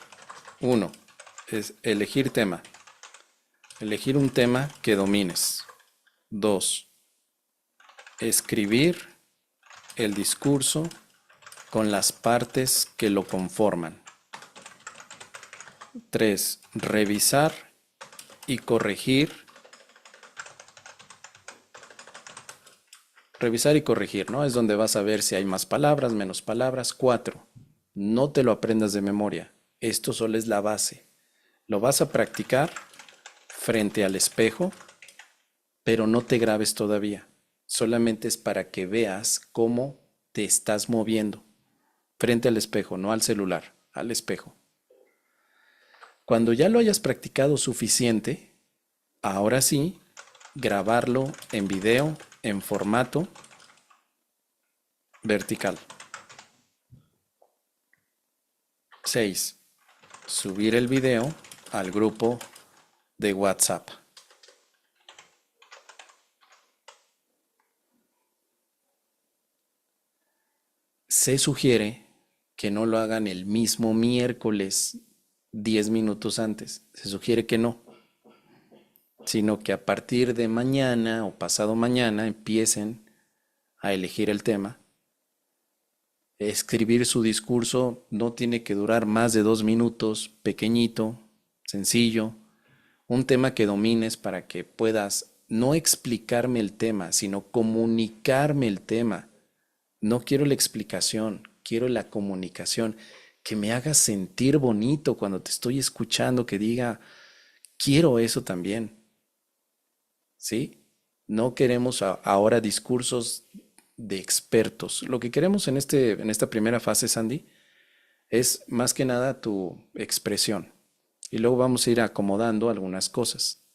Uno, es elegir tema. Elegir un tema que domines. Dos, escribir el discurso con las partes que lo conforman. Tres, revisar y corregir. Revisar y corregir, ¿no? Es donde vas a ver si hay más palabras, menos palabras. Cuatro, no te lo aprendas de memoria. Esto solo es la base. Lo vas a practicar frente al espejo, pero no te grabes todavía. Solamente es para que veas cómo te estás moviendo frente al espejo, no al celular, al espejo. Cuando ya lo hayas practicado suficiente, ahora sí, grabarlo en video, en formato vertical. 6. Subir el video al grupo de WhatsApp. Se sugiere que no lo hagan el mismo miércoles 10 minutos antes. Se sugiere que no, sino que a partir de mañana o pasado mañana empiecen a elegir el tema. Escribir su discurso no tiene que durar más de 2 minutos, pequeñito, sencillo, un tema que domines para que puedas no explicarme el tema, sino comunicarme el tema. No quiero la explicación, quiero la comunicación, que me haga sentir bonito cuando te estoy escuchando, que diga, quiero eso también. ¿Sí? No queremos ahora discursos de expertos. Lo que queremos en esta primera fase, Sandy, es más que nada tu expresión. Y luego vamos a ir acomodando algunas cosas.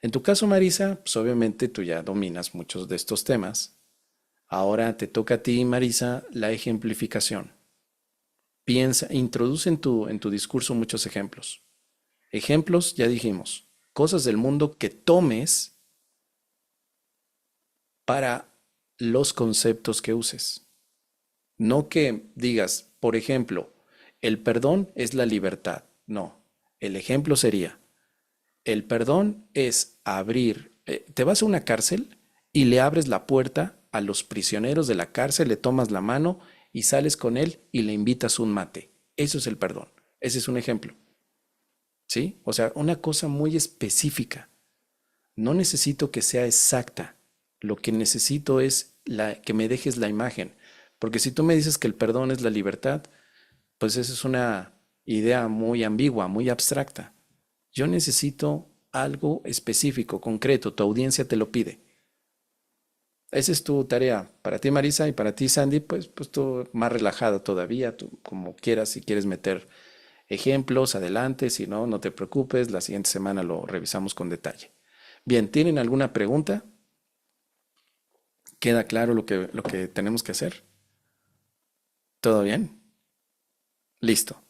En tu caso, Marisa, pues obviamente tú ya dominas muchos de estos temas. Ahora te toca a ti, Marisa, la ejemplificación. Piensa, introduce en tu discurso muchos ejemplos. Ejemplos, ya dijimos, cosas del mundo que tomes para los conceptos que uses. No que digas, por ejemplo, el perdón es la libertad. No, el ejemplo sería, el perdón es abrir, te vas a una cárcel y le abres la puerta a los prisioneros de la cárcel, le tomas la mano y sales con él y le invitas un mate. Eso es el perdón. Ese es un ejemplo. ¿Sí? O sea, una cosa muy específica. No necesito que sea exacta. Lo que necesito es que me dejes la imagen. Porque si tú me dices que el perdón es la libertad, pues esa es una idea muy ambigua, muy abstracta. Yo necesito algo específico, concreto. Tu audiencia te lo pide. Esa es tu tarea. Para ti, Marisa, y para ti, Sandy, pues tú más relajada todavía, tú como quieras, si quieres meter ejemplos, adelante, si no, no te preocupes, la siguiente semana lo revisamos con detalle. Bien, ¿tienen alguna pregunta? ¿Queda claro lo que tenemos que hacer? ¿Todo bien? Listo.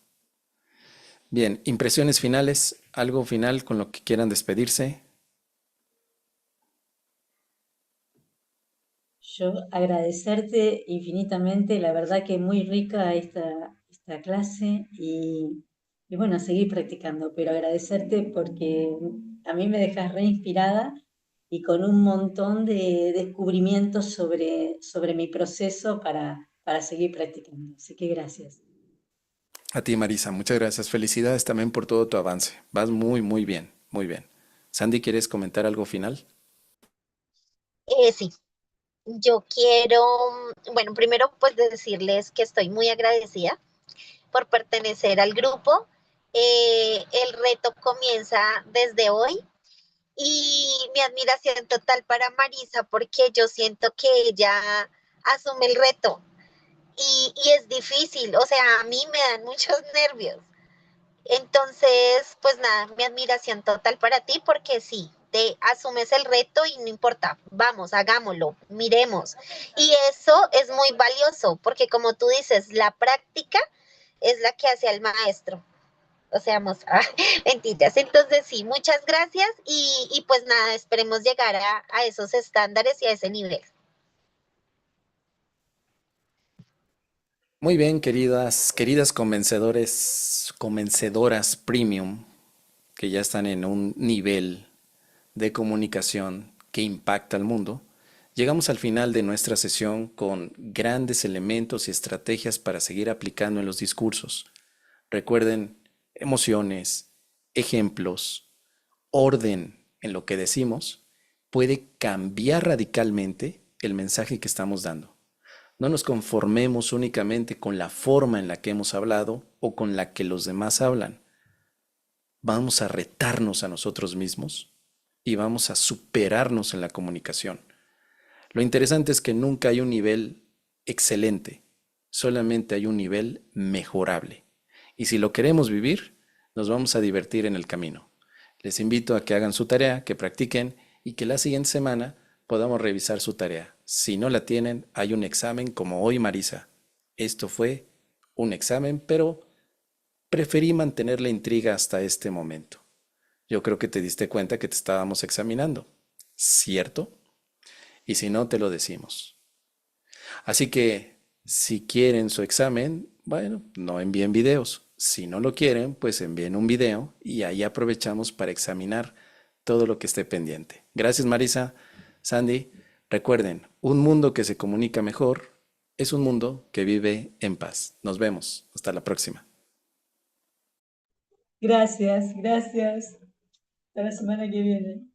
Bien, impresiones finales, algo final con lo que quieran despedirse. Yo agradecerte infinitamente, la verdad que muy rica esta clase y bueno, a seguir practicando, pero agradecerte porque a mí me dejas re inspirada y con un montón de descubrimientos sobre mi proceso para seguir practicando. Así que gracias. A ti, Marisa, muchas gracias. Felicidades también por todo tu avance. Vas muy, muy bien, muy bien. Sandy, ¿quieres comentar algo final? Sí, yo quiero, bueno, primero pues decirles que estoy muy agradecida por pertenecer al grupo. El reto comienza desde hoy y mi admiración total para Marisa porque yo siento que ella asume el reto y es difícil, o sea, a mí me dan muchos nervios. Entonces, pues nada, mi admiración total para ti porque sí, te asumes el reto y no importa, vamos, hagámoslo, miremos. Y eso es muy valioso porque como tú dices, la práctica es la que hace al maestro. O sea, mentiras. Entonces, sí, muchas gracias y pues nada, esperemos llegar a esos estándares y a ese nivel. Muy bien, queridas convencedoras premium, que ya están en un nivel de comunicación que impacta al mundo. Llegamos al final de nuestra sesión con grandes elementos y estrategias para seguir aplicando en los discursos. Recuerden emociones, ejemplos, orden en lo que decimos puede cambiar radicalmente el mensaje que estamos dando. No nos conformemos únicamente con la forma en la que hemos hablado o con la que los demás hablan. Vamos a retarnos a nosotros mismos y vamos a superarnos en la comunicación. Lo interesante es que nunca hay un nivel excelente, solamente hay un nivel mejorable. Y si lo queremos vivir, nos vamos a divertir en el camino. Les invito a que hagan su tarea, que practiquen y que la siguiente semana podamos revisar su tarea. Si no la tienen, hay un examen como hoy, Marisa. Esto fue un examen, pero preferí mantener la intriga hasta este momento. Yo creo que te diste cuenta que te estábamos examinando, ¿cierto? Y si no, te lo decimos. Así que si quieren su examen, bueno, no envíen videos. Si no lo quieren, pues envíen un video y ahí aprovechamos para examinar todo lo que esté pendiente. Gracias, Marisa. Sandy, recuerden, un mundo que se comunica mejor es un mundo que vive en paz. Nos vemos. Hasta la próxima. Gracias, gracias. Hasta la semana que viene.